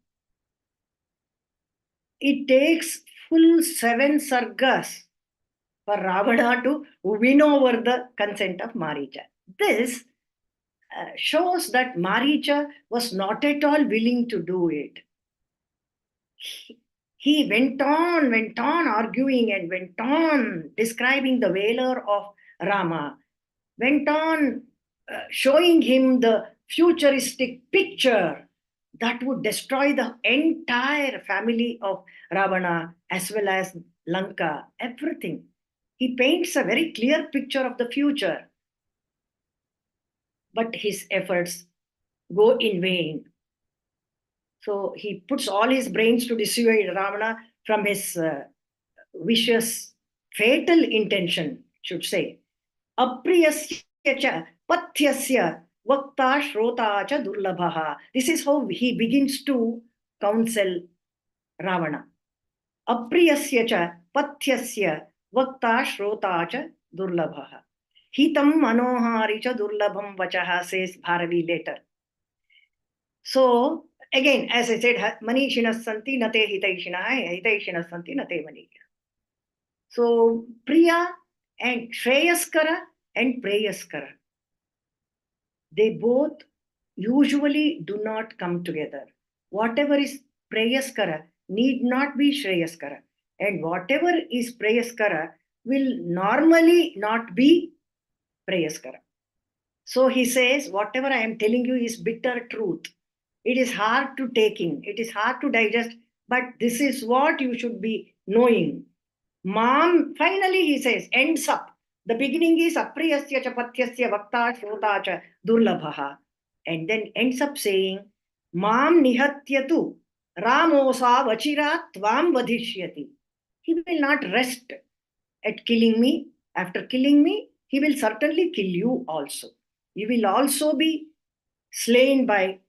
It takes full 7 sargas for Ravana to win over the consent of Maricha. This shows that Maricha was not at all willing to do it. He went on arguing and went on describing the valor of Rama, went on showing him the futuristic picture that would destroy the entire family of Ravana as well as Lanka, everything. He paints a very clear picture of the future, but his efforts go in vain. So he puts all his brains to dissuade Ravana from his vicious, fatal intention, should say. Apriyasya cha pathyasya vakta shrota cha durlabhaha. This is how he begins to counsel Ravana. Apriyasya cha pathyasya vakta shrota cha durlabhaha. Hitam manohari cha durlabham vachaha, says Bharavi later. So, again, as I said, manishinas santi nate hitaishinah, hitaishinas santi nate manishina. So, Priya and Shreyaskara and Preyaskara, they both usually do not come together. Whatever is Preyaskara need not be Shreyaskara, and whatever is Preyaskara will normally not be Preyaskara. So he says, whatever I am telling you is bitter truth. It is hard to take in, it is hard to digest, but this is what you should be knowing. Finally he says, ends up. The beginning is apriyasya cha patyasya vakta shrota cha durlabhaha. And then ends up saying, Mam nihatyatu ramosa vachira tvam vadhishyati. He will not rest at killing me. After killing me, he will certainly kill you also. You will also be slain by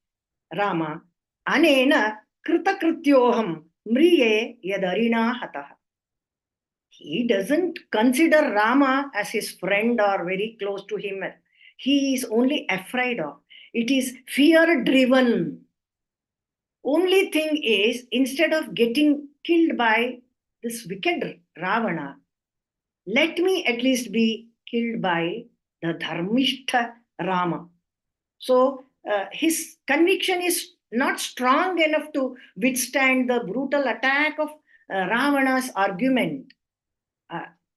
Rama. Anena kritakrityoham mriye yadarina hataha. He doesn't consider Rama as his friend or very close to him. He is only afraid of. It is fear driven. Only thing is, instead of getting killed by this wicked Ravana, let me at least be killed by the dharmishtha Rama. So his conviction is not strong enough to withstand the brutal attack of Ravana's argument.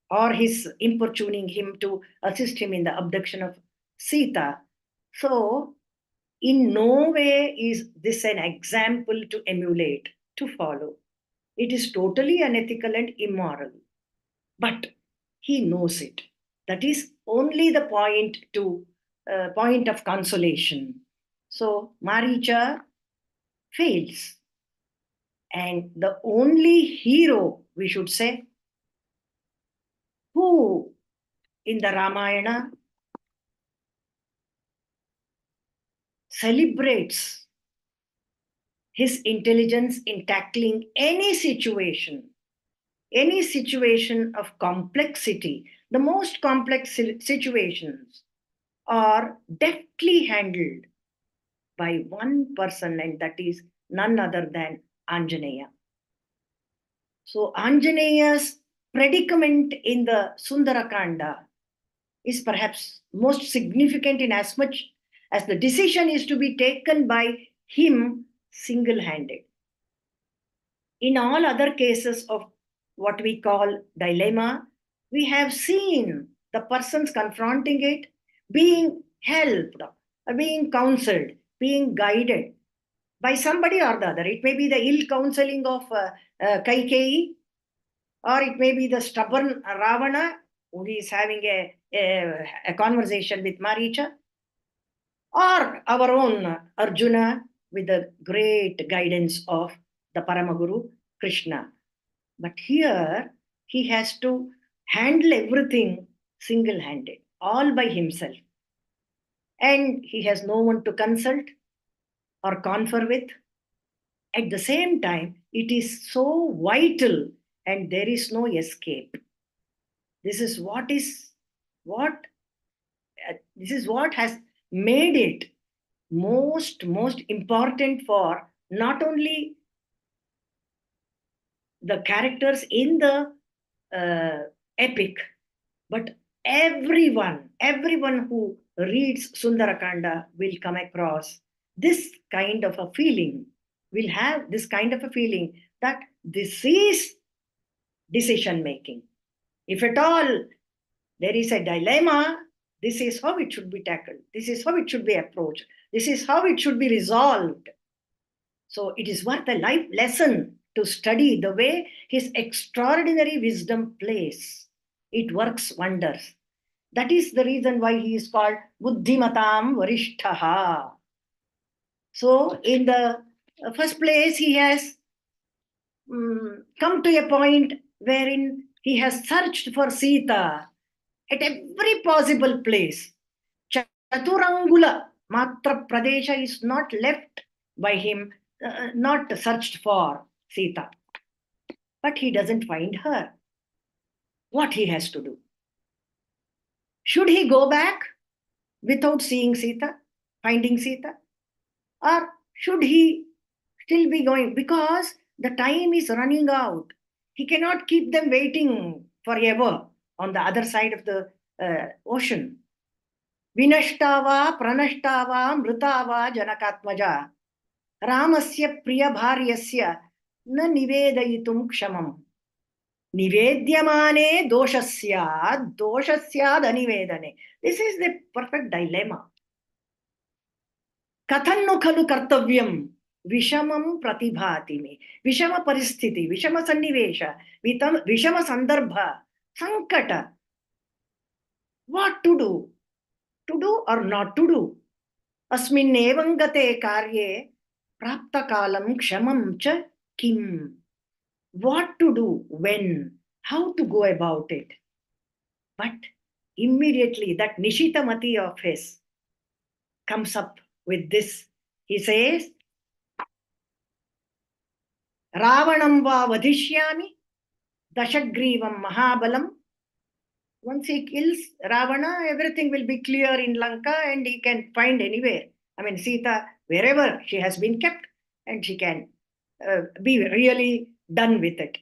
or his importuning him to assist him in the abduction of Sita. So, in no way is this an example to emulate, to follow. It is totally unethical and immoral. But he knows it. That is only the point of consolation. So Maricha fails, and the only hero, we should say, who in the Ramayana celebrates his intelligence in tackling any situation of complexity, the most complex situations are deftly handled by one person, and that is none other than Anjaneya. So, Anjaneya's predicament in the Sundarakanda is perhaps most significant in as much as the decision is to be taken by him single handed. In all other cases of what we call dilemma, we have seen the persons confronting it being helped, being counseled, being guided by somebody or the other. It may be the ill counseling of Kaikeyi, or it may be the stubborn Ravana who is having a conversation with Maricha, or our own Arjuna with the great guidance of the Paramaguru Krishna. But here he has to handle everything single handed, all by himself. And he has no one to consult or confer with. At the same time, it is so vital and there is no escape. This is what has made it most important for not only the characters in the epic, but everyone who reads Sundarakanda will come across this kind of a feeling, will have this kind of a feeling that this is decision making. If at all there is a dilemma, this is how it should be tackled. This is how it should be approached. This is how it should be resolved. So it is worth a life lesson to study the way his extraordinary wisdom plays. It works wonders. That is the reason why he is called Buddhimatam Varishtaha. So in the first place, he has come to a point wherein he has searched for Sita at every possible place. Chaturangula Matra Pradesha is not left by him, not searched for Sita. But he doesn't find her. What he has to do? Should he go back without seeing Sita, finding Sita? Or should he still be going? Because the time is running out. He cannot keep them waiting forever on the other side of the ocean. Vinashtava, pranashtava, mritava, janakatmaja. Ramasya priya bharyasya na nivedayitum kshamam. Nivedyamane doshasya, doshasya anivedane. This is the perfect dilemma. Kathannu khalu kartavyam vishamam pratibhati me. Vishama paristhiti, vishama sannivesha, vishama sandarbha, sankata. What to do? To do or not to do? Asmin evangate karye prapta kalam kshamam cha kim. What to do, when, how to go about it. But immediately that Nishitamati of his comes up with this. He says, Ravanam va vadhishyami dashagrivam mahabalam. Once he kills Ravana, everything will be clear in Lanka and he can find anywhere. I mean, Sita, wherever she has been kept, and she can be really done with it.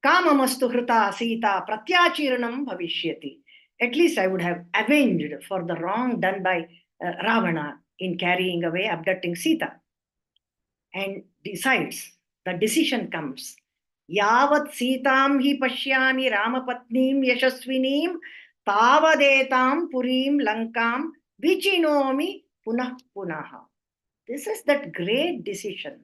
Kamamastu hrita Sita pratyachiranam bhavishyati. At least I would have avenged for the wrong done by Ravana in carrying away, abducting Sita. And decides, the decision comes Yavat Sitam hi pashyami Ramapatnim yashasvinim tavadetam purim lankam vichinomi punah punaha. This is that great decision.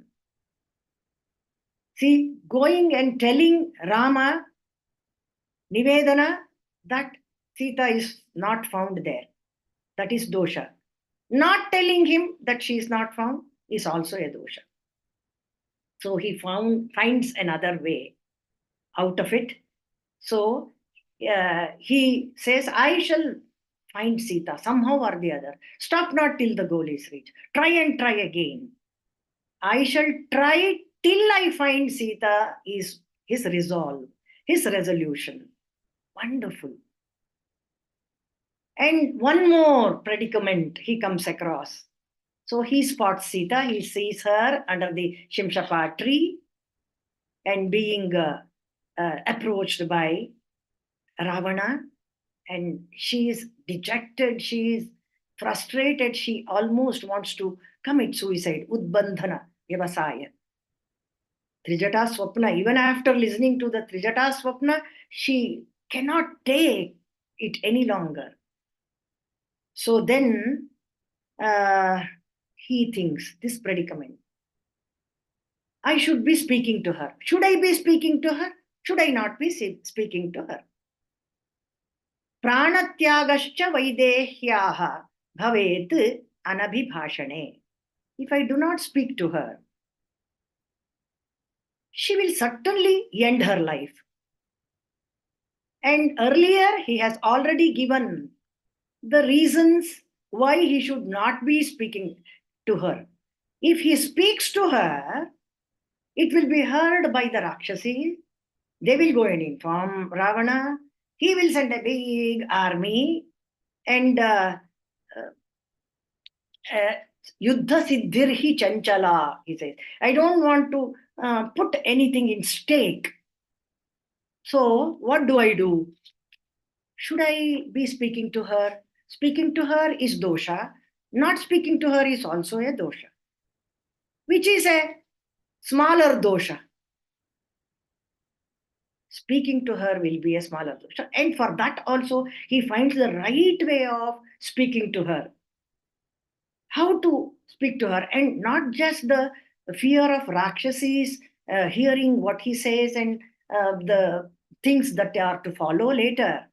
See, going and telling Rama, Nivedana, that Sita is not found there. That is dosha. Not telling him that she is not found is also a dosha. So he finds another way out of it. So he says, I shall find Sita somehow or the other. Stop not till the goal is reached. Try and try again. I shall try till I find Sita is his resolve, his resolution. Wonderful. And one more predicament he comes across. So he spots Sita, he sees her under the Shimshapa tree and being approached by Ravana. And she is dejected, she is frustrated, she almost wants to commit suicide. Udbandhana, Vyavasaya. Trijata Swapna, even after listening to the Trijata Swapna, she cannot take it any longer. So then he thinks this predicament. I should be speaking to her. Should I be speaking to her? Should I not be speaking to her? Pranatyagascha vaidehyaha bhavet anabhibhashane. If I do not speak to her, she will certainly end her life. And earlier, he has already given the reasons why he should not be speaking to her. If he speaks to her, it will be heard by the Rakshasi. They will go and inform Ravana. He will send a big army and Yuddha Siddhirhi Chanchala, he says. I don't want to put anything in stake. So, what do I do? Should I be speaking to her? Speaking to her is dosha. Not speaking to her is also a dosha, which is a smaller dosha. Speaking to her will be a smaller dosha. And for that also, he finds the right way of speaking to her. How to speak to her, and not just the fear of Rakshasis hearing what he says and the things that are to follow later.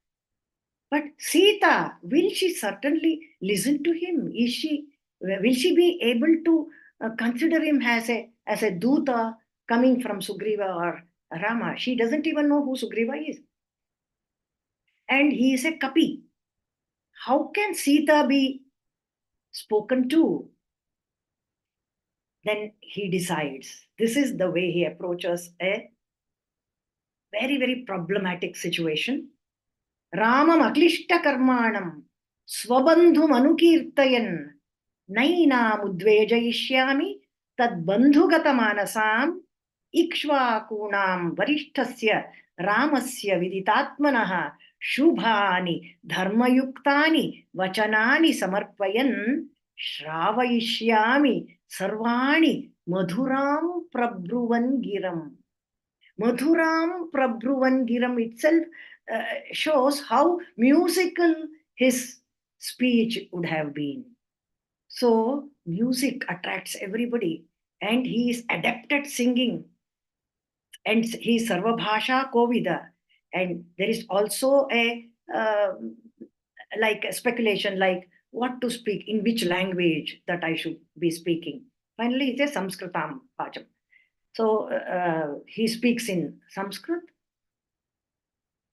But Sita, will she certainly listen to him? Will she be able to consider him as a Duta coming from Sugriva or Rama? She doesn't even know who Sugriva is. And he is a Kapi. How can Sita be spoken to? Then he decides. This is the way he approaches a very, very problematic situation. Ramam aklishta karmanam swabandhu manukirtayan nainam udvejayishyami tad bandhugata manasam ikshvakunam varishthasya ramasya viditatmanaha shubhani dharmayuktani vachanani samarpayan shravayishyami sarvani madhuram prabruvan giram. Madhuram prabruvan giram itself shows how musical his speech would have been. So music attracts everybody, and he is adept at singing, and he is Sarvabhasha Kovida. And there is also a like a speculation, like what to speak, in which language that I should be speaking. Finally, he says Samskritam Pacham. So he speaks in Sanskrit.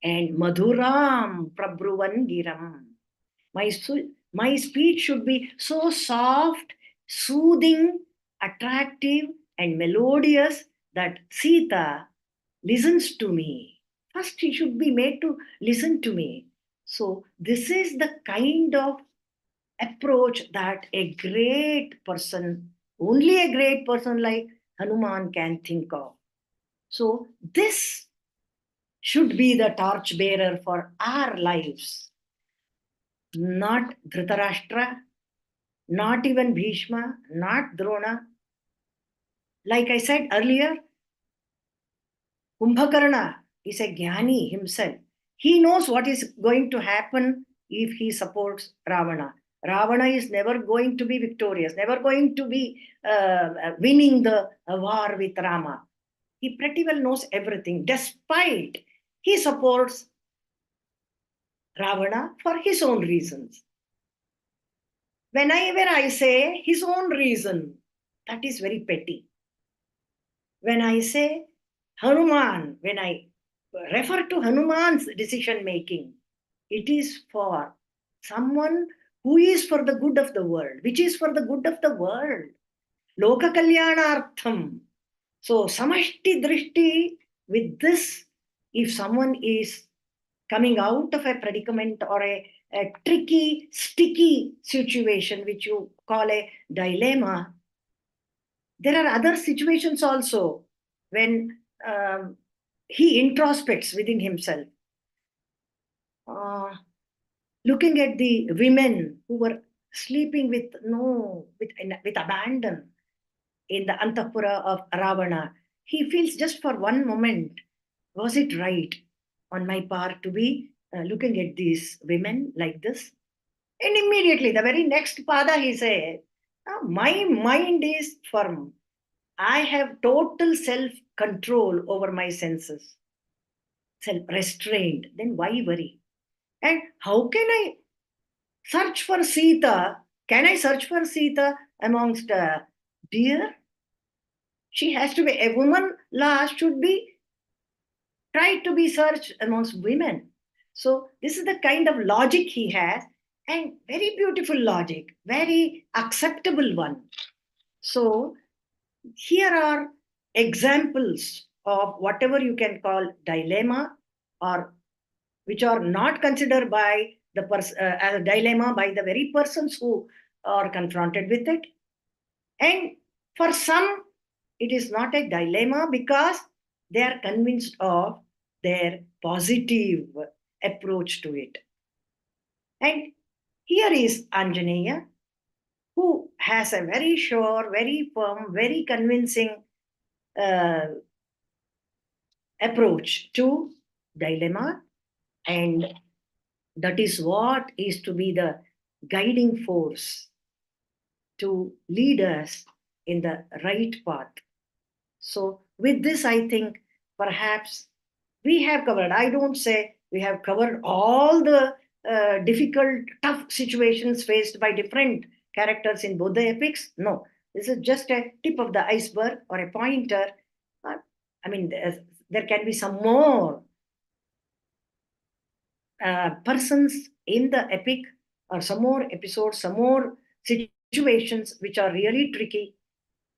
And Madhuram Prabruvan Giram. My speech should be so soft, soothing, attractive, and melodious that Sita listens to me. First, he should be made to listen to me. So, this is the kind of approach that a great person, only a great person like Hanuman can think of. So, this should be the torchbearer for our lives. Not Dhritarashtra, not even Bhishma, not Drona. Like I said earlier, Kumbhakarna is a Jnani himself. He knows what is going to happen if he supports Ravana. Ravana is never going to be victorious, never going to be winning the war with Rama. He pretty well knows everything, despite he supports Ravana for his own reasons. Whenever I say his own reason, that is very petty. When I say Hanuman, when I refer to Hanuman's decision making, it is for someone who is for the good of the world, which is for the good of the world. Loka Kalyanartham. So, Samashti Drishti, with this, if someone is coming out of a predicament or a tricky, sticky situation, which you call a dilemma, there are other situations also when he introspects within himself. Looking at the women who were sleeping with abandon in the Antapura of Ravana, he feels just for one moment, was it right on my part to be looking at these women like this? And immediately, the very next pada, he said, my mind is firm. I have total self-control over my senses, self-restrained. Then why worry? And how can I search for Sita? Can I search for Sita amongst deer? She has to be a woman. Last should be tried to be searched amongst women. So this is the kind of logic he has, and very beautiful logic, very acceptable one. So here are examples of whatever you can call dilemma, or which are not considered by the as a dilemma by the very persons who are confronted with it. And for some, it is not a dilemma because they are convinced of their positive approach to it. And here is Anjaneya, who has a very sure, very firm, very convincing approach to dilemma, and that is what is to be the guiding force to lead us in the right path. So with this, I think perhaps we have covered, I don't say we have covered all the difficult, tough situations faced by different characters in both the epics. No, this is just a tip of the iceberg or a pointer. I mean, there can be some more persons in the epic, or some more episodes, some more situations which are really tricky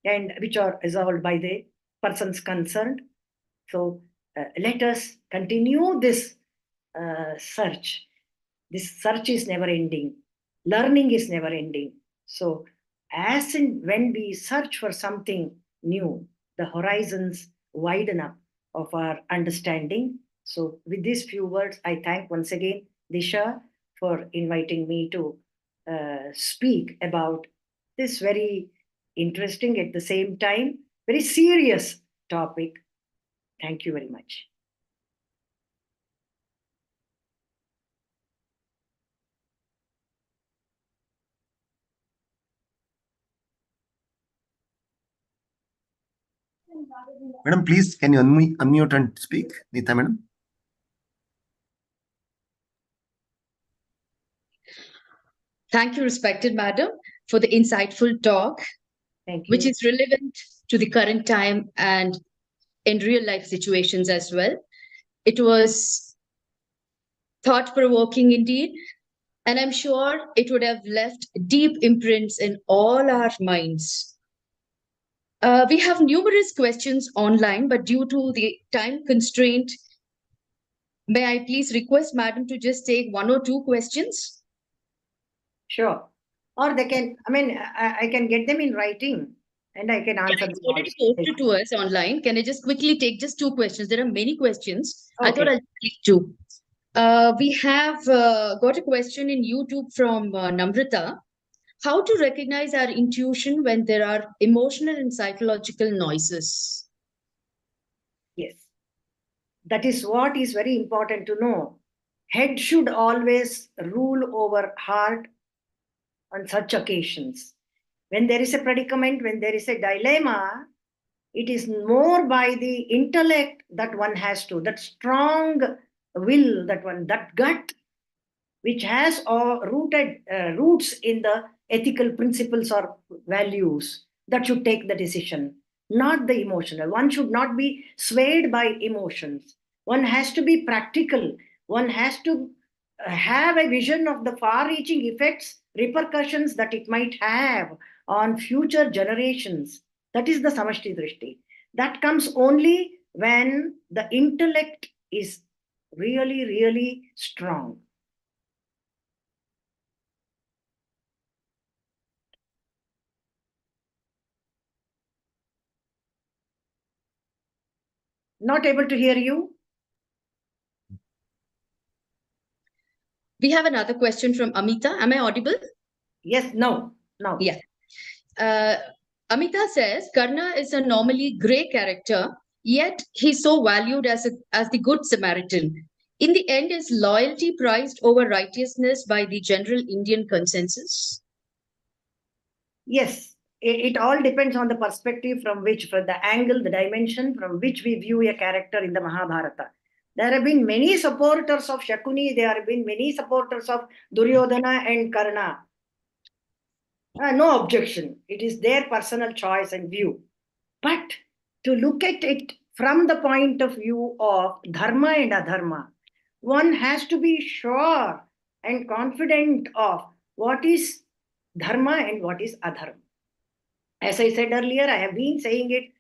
and which are resolved by the persons concerned. So let us continue this search. This search is never ending. Learning is never ending. So as and when we search for something new, the horizons widen up of our understanding. So with these few words, I thank once again Disha for inviting me to speak about this very interesting, at the same time, very serious topic. Thank you very much. Madam, please, can you unmute and speak? Neeta, madam. Thank you, respected madam, for the insightful talk, which is relevant to the current time and in real life situations as well. It was thought-provoking indeed, and I'm sure it would have left deep imprints in all our minds. We have numerous questions online, but due to the time constraint, may I please request madam to just take one or two questions? Sure. Or they can, I can get them in writing and I can answer them. It's already posted to us online. Can I just quickly take just two questions? There are many questions. Okay. I thought I'll take two. We have got a question in YouTube from Namrata. How to recognize our intuition when there are emotional and psychological noises? Yes. That is what is very important to know. Head should always rule over heart on such occasions. When there is a predicament, when there is a dilemma, it is more by the intellect that one has to, that strong will, that gut, which has roots in the ethical principles or values, that should take the decision, not the emotional. One should not be swayed by emotions. One has to be practical. One has to have a vision of the far reaching effects, repercussions that it might have on future generations. That is the samashti drishti. That comes only when the intellect is really, really strong. Not able to hear you. We have another question from Amita. Am I audible? Yes, no. Yeah. Amita says, Karna is a normally grey character, yet he's so valued as the good Samaritan. In the end, is loyalty prized over righteousness by the general Indian consensus? Yes, it all depends on the perspective from which, for the angle, the dimension from which we view a character in the Mahabharata. There have been many supporters of Shakuni, there have been many supporters of Duryodhana and Karna. No objection. It is their personal choice and view. But to look at it from the point of view of dharma and adharma, one has to be sure and confident of what is dharma and what is adharma. As I said earlier, I have been saying it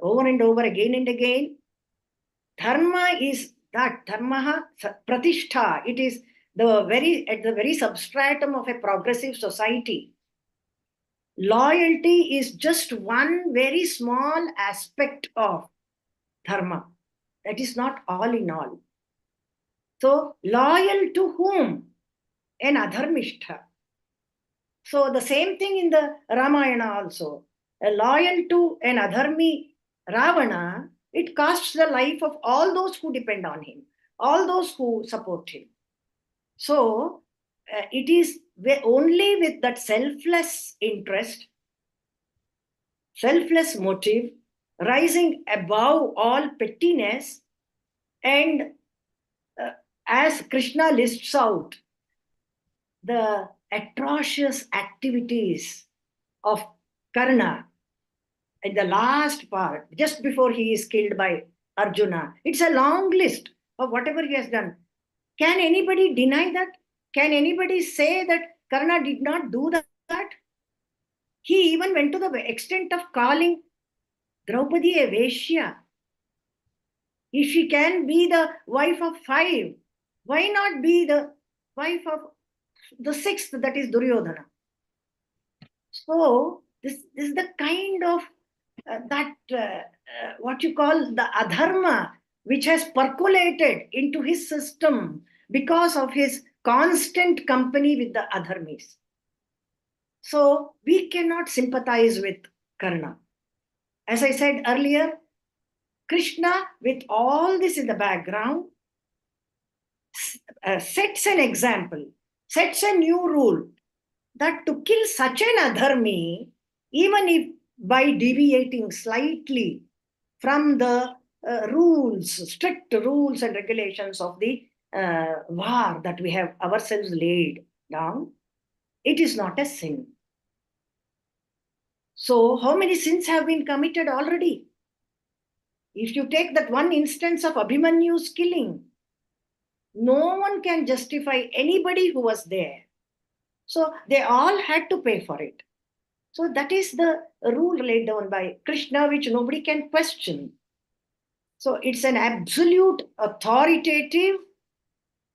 over and over again and again. Dharma is that dharma pratishtha. It is at the very substratum of a progressive society. Loyalty is just one very small aspect of dharma. That is not all in all. So, loyal to whom? An adharmishtha. So, the same thing in the Ramayana also. Loyal to an adharmi Ravana, it costs the life of all those who depend on him, all those who support him. So, it is only with that selfless interest, selfless motive, rising above all pettiness, and as Krishna lists out the atrocious activities of Karna in the last part, just before he is killed by Arjuna. It's a long list of whatever he has done. Can anybody deny that? Can anybody say that Karna did not do that? He even went to the extent of calling Draupadi a Vaishya. If she can be the wife of 5, why not be the wife of the 6th, that is Duryodhana? So, this is the kind of what you call the adharma, which has percolated into his system because of his constant company with the adharmis. So, we cannot sympathize with Karna. As I said earlier, Krishna, with all this in the background, sets an example, sets a new rule that to kill such an adharmi, even if by deviating slightly from the strict rules and regulations of the war that we have ourselves laid down, it is not a sin. So, how many sins have been committed already? If you take that one instance of Abhimanyu's killing, no one can justify anybody who was there. So they all had to pay for it. So that is the rule laid down by Krishna, which nobody can question. So it's an absolute authoritative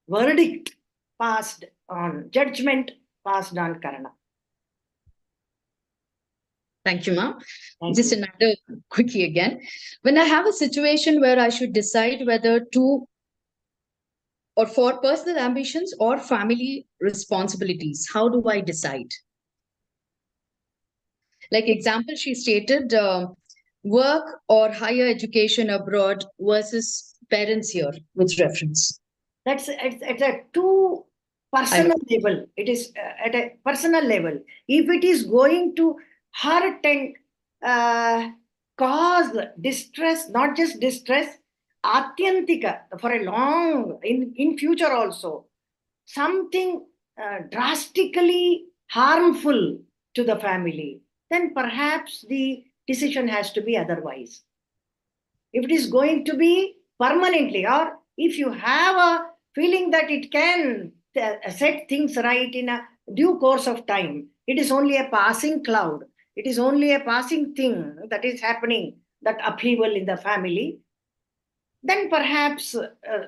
verdict passed on, judgment passed on Karna. Thank you, ma'am. Just another quickie again. When I have a situation where I should decide whether to or for personal ambitions or family responsibilities, how do I decide? Like example, she stated work or higher education abroad versus parents here with reference? That's at a too personal level. It is at a personal level. If it is going to hurt and cause distress, not just distress, atyantika for a long in future also, something drastically harmful to the family, then perhaps the decision has to be otherwise. If it is going to be permanently, or if you have a feeling that it can set things right in a due course of time, it is only a passing cloud, it is only a passing thing that is happening, that upheaval in the family, then perhaps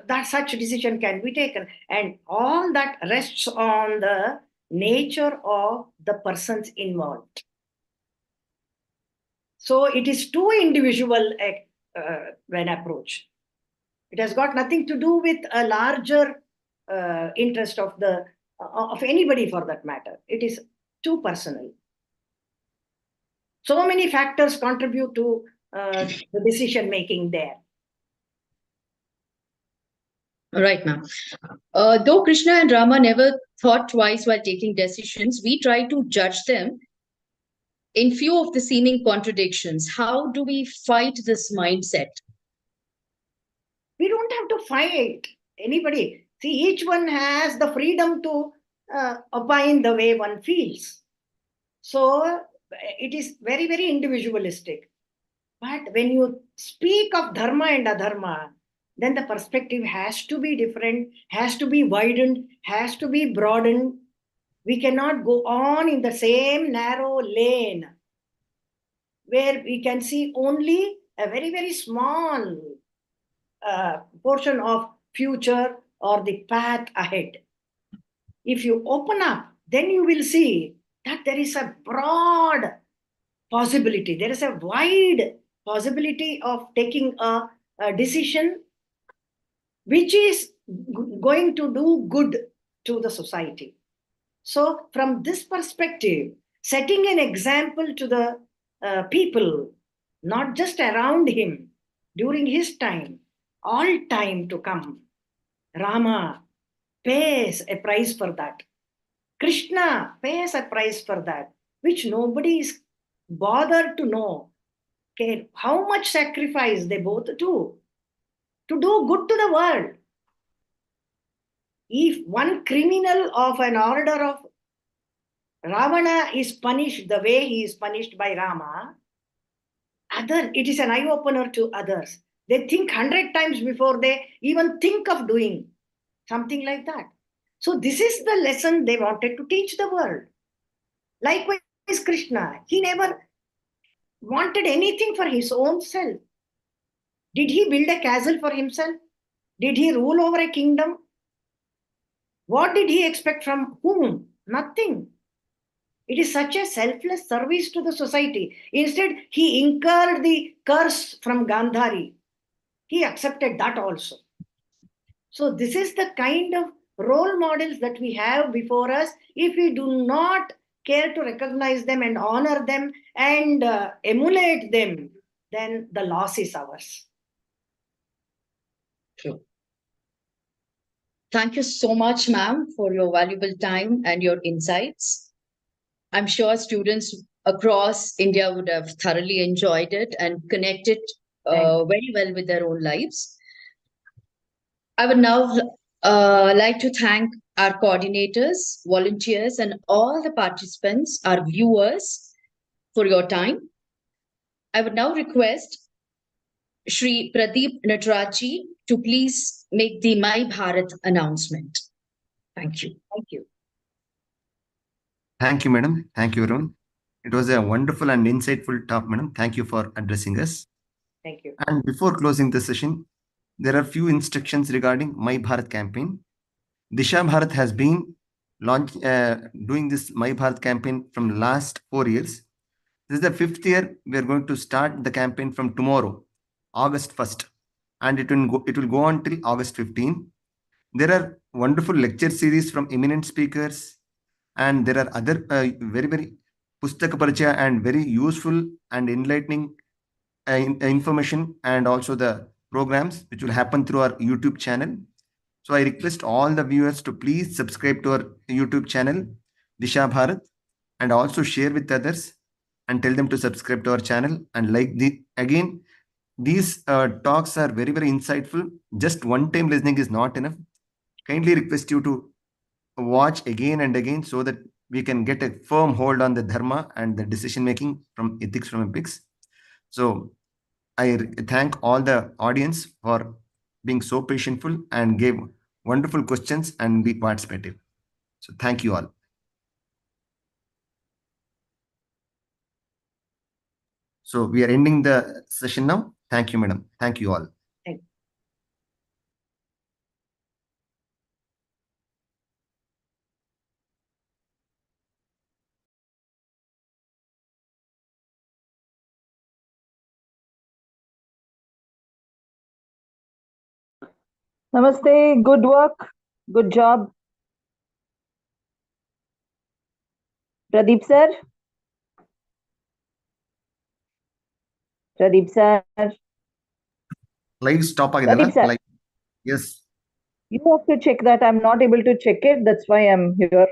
that such decision can be taken. And all that rests on the nature of the persons involved. So it is too individual an approach. It has got nothing to do with a larger interest of anybody for that matter. It is too personal. So many factors contribute to the decision making there. Right, ma'am. Though Krishna and Rama never thought twice while taking decisions, we try to judge them in few of the seeming contradictions. How do we fight this mindset? We don't have to fight anybody. See, each one has the freedom to opine the way one feels. So it is very, very individualistic. But when you speak of dharma and adharma, then the perspective has to be different, has to be widened, has to be broadened. We cannot go on in the same narrow lane where we can see only a very, very small portion of future or the path ahead. If you open up, then you will see that there is a broad possibility, there is a wide possibility of taking a decision which is going to do good to the society. So from this perspective, setting an example to the people, not just around him, during his time, all time to come, Rama pays a price for that. Krishna pays a price for that, which nobody is bothered to know. Okay, how much sacrifice they both do to do good to the world. If one criminal of an order of Ravana is punished the way he is punished by Rama, it is an eye-opener to others. They think 100 times before they even think of doing something like that. So this is the lesson they wanted to teach the world. Likewise, Krishna, he never wanted anything for his own self. Did he build a castle for himself? Did he rule over a kingdom? What did he expect from whom? Nothing. It is such a selfless service to the society. Instead, he incurred the curse from Gandhari. He accepted that also. So this is the kind of role models that we have before us. If we do not care to recognize them and honor them and emulate them, then the loss is ours. True. Thank you so much, ma'am, for your valuable time and your insights. I'm sure students across India would have thoroughly enjoyed it and connected very well with their own lives. I would now like to thank our coordinators, volunteers, and all the participants, our viewers, for your time. I would now request Shri Pradeep Natarajji to please make the My Bharat announcement. Thank you. Thank you. Thank you, madam. Thank you, everyone. It was a wonderful and insightful talk, madam. Thank you for addressing us. Thank you. And before closing the session, there are few instructions regarding My Bharat campaign. Disha Bharat has been doing this My Bharat campaign from last 4 years. This is the 5th year. We are going to start the campaign from tomorrow, August 1st, and it will go on till August 15. There are wonderful lecture series from eminent speakers, and there are other very, very pustaka and very useful and enlightening information, and also the programs which will happen through our YouTube channel. So I request all the viewers to please subscribe to our YouTube channel, Disha Bharat, and also share with others and tell them to subscribe to our channel and like these talks are very, very insightful. Just one time listening is not enough. Kindly request you to watch again and again so that we can get a firm hold on the dharma and the decision making from ethics from epics. So I thank all the audience for being so patientful and gave wonderful questions and be participative. So thank you all. So we are ending the session now. Thank you, madam. Thank you all. Namaste. Good work. Good job. Pradeep sir. Pradeep sir. Live stop Pradeep agidala. sir. Yes. You have to check that. I'm not able to check it. That's why I'm here.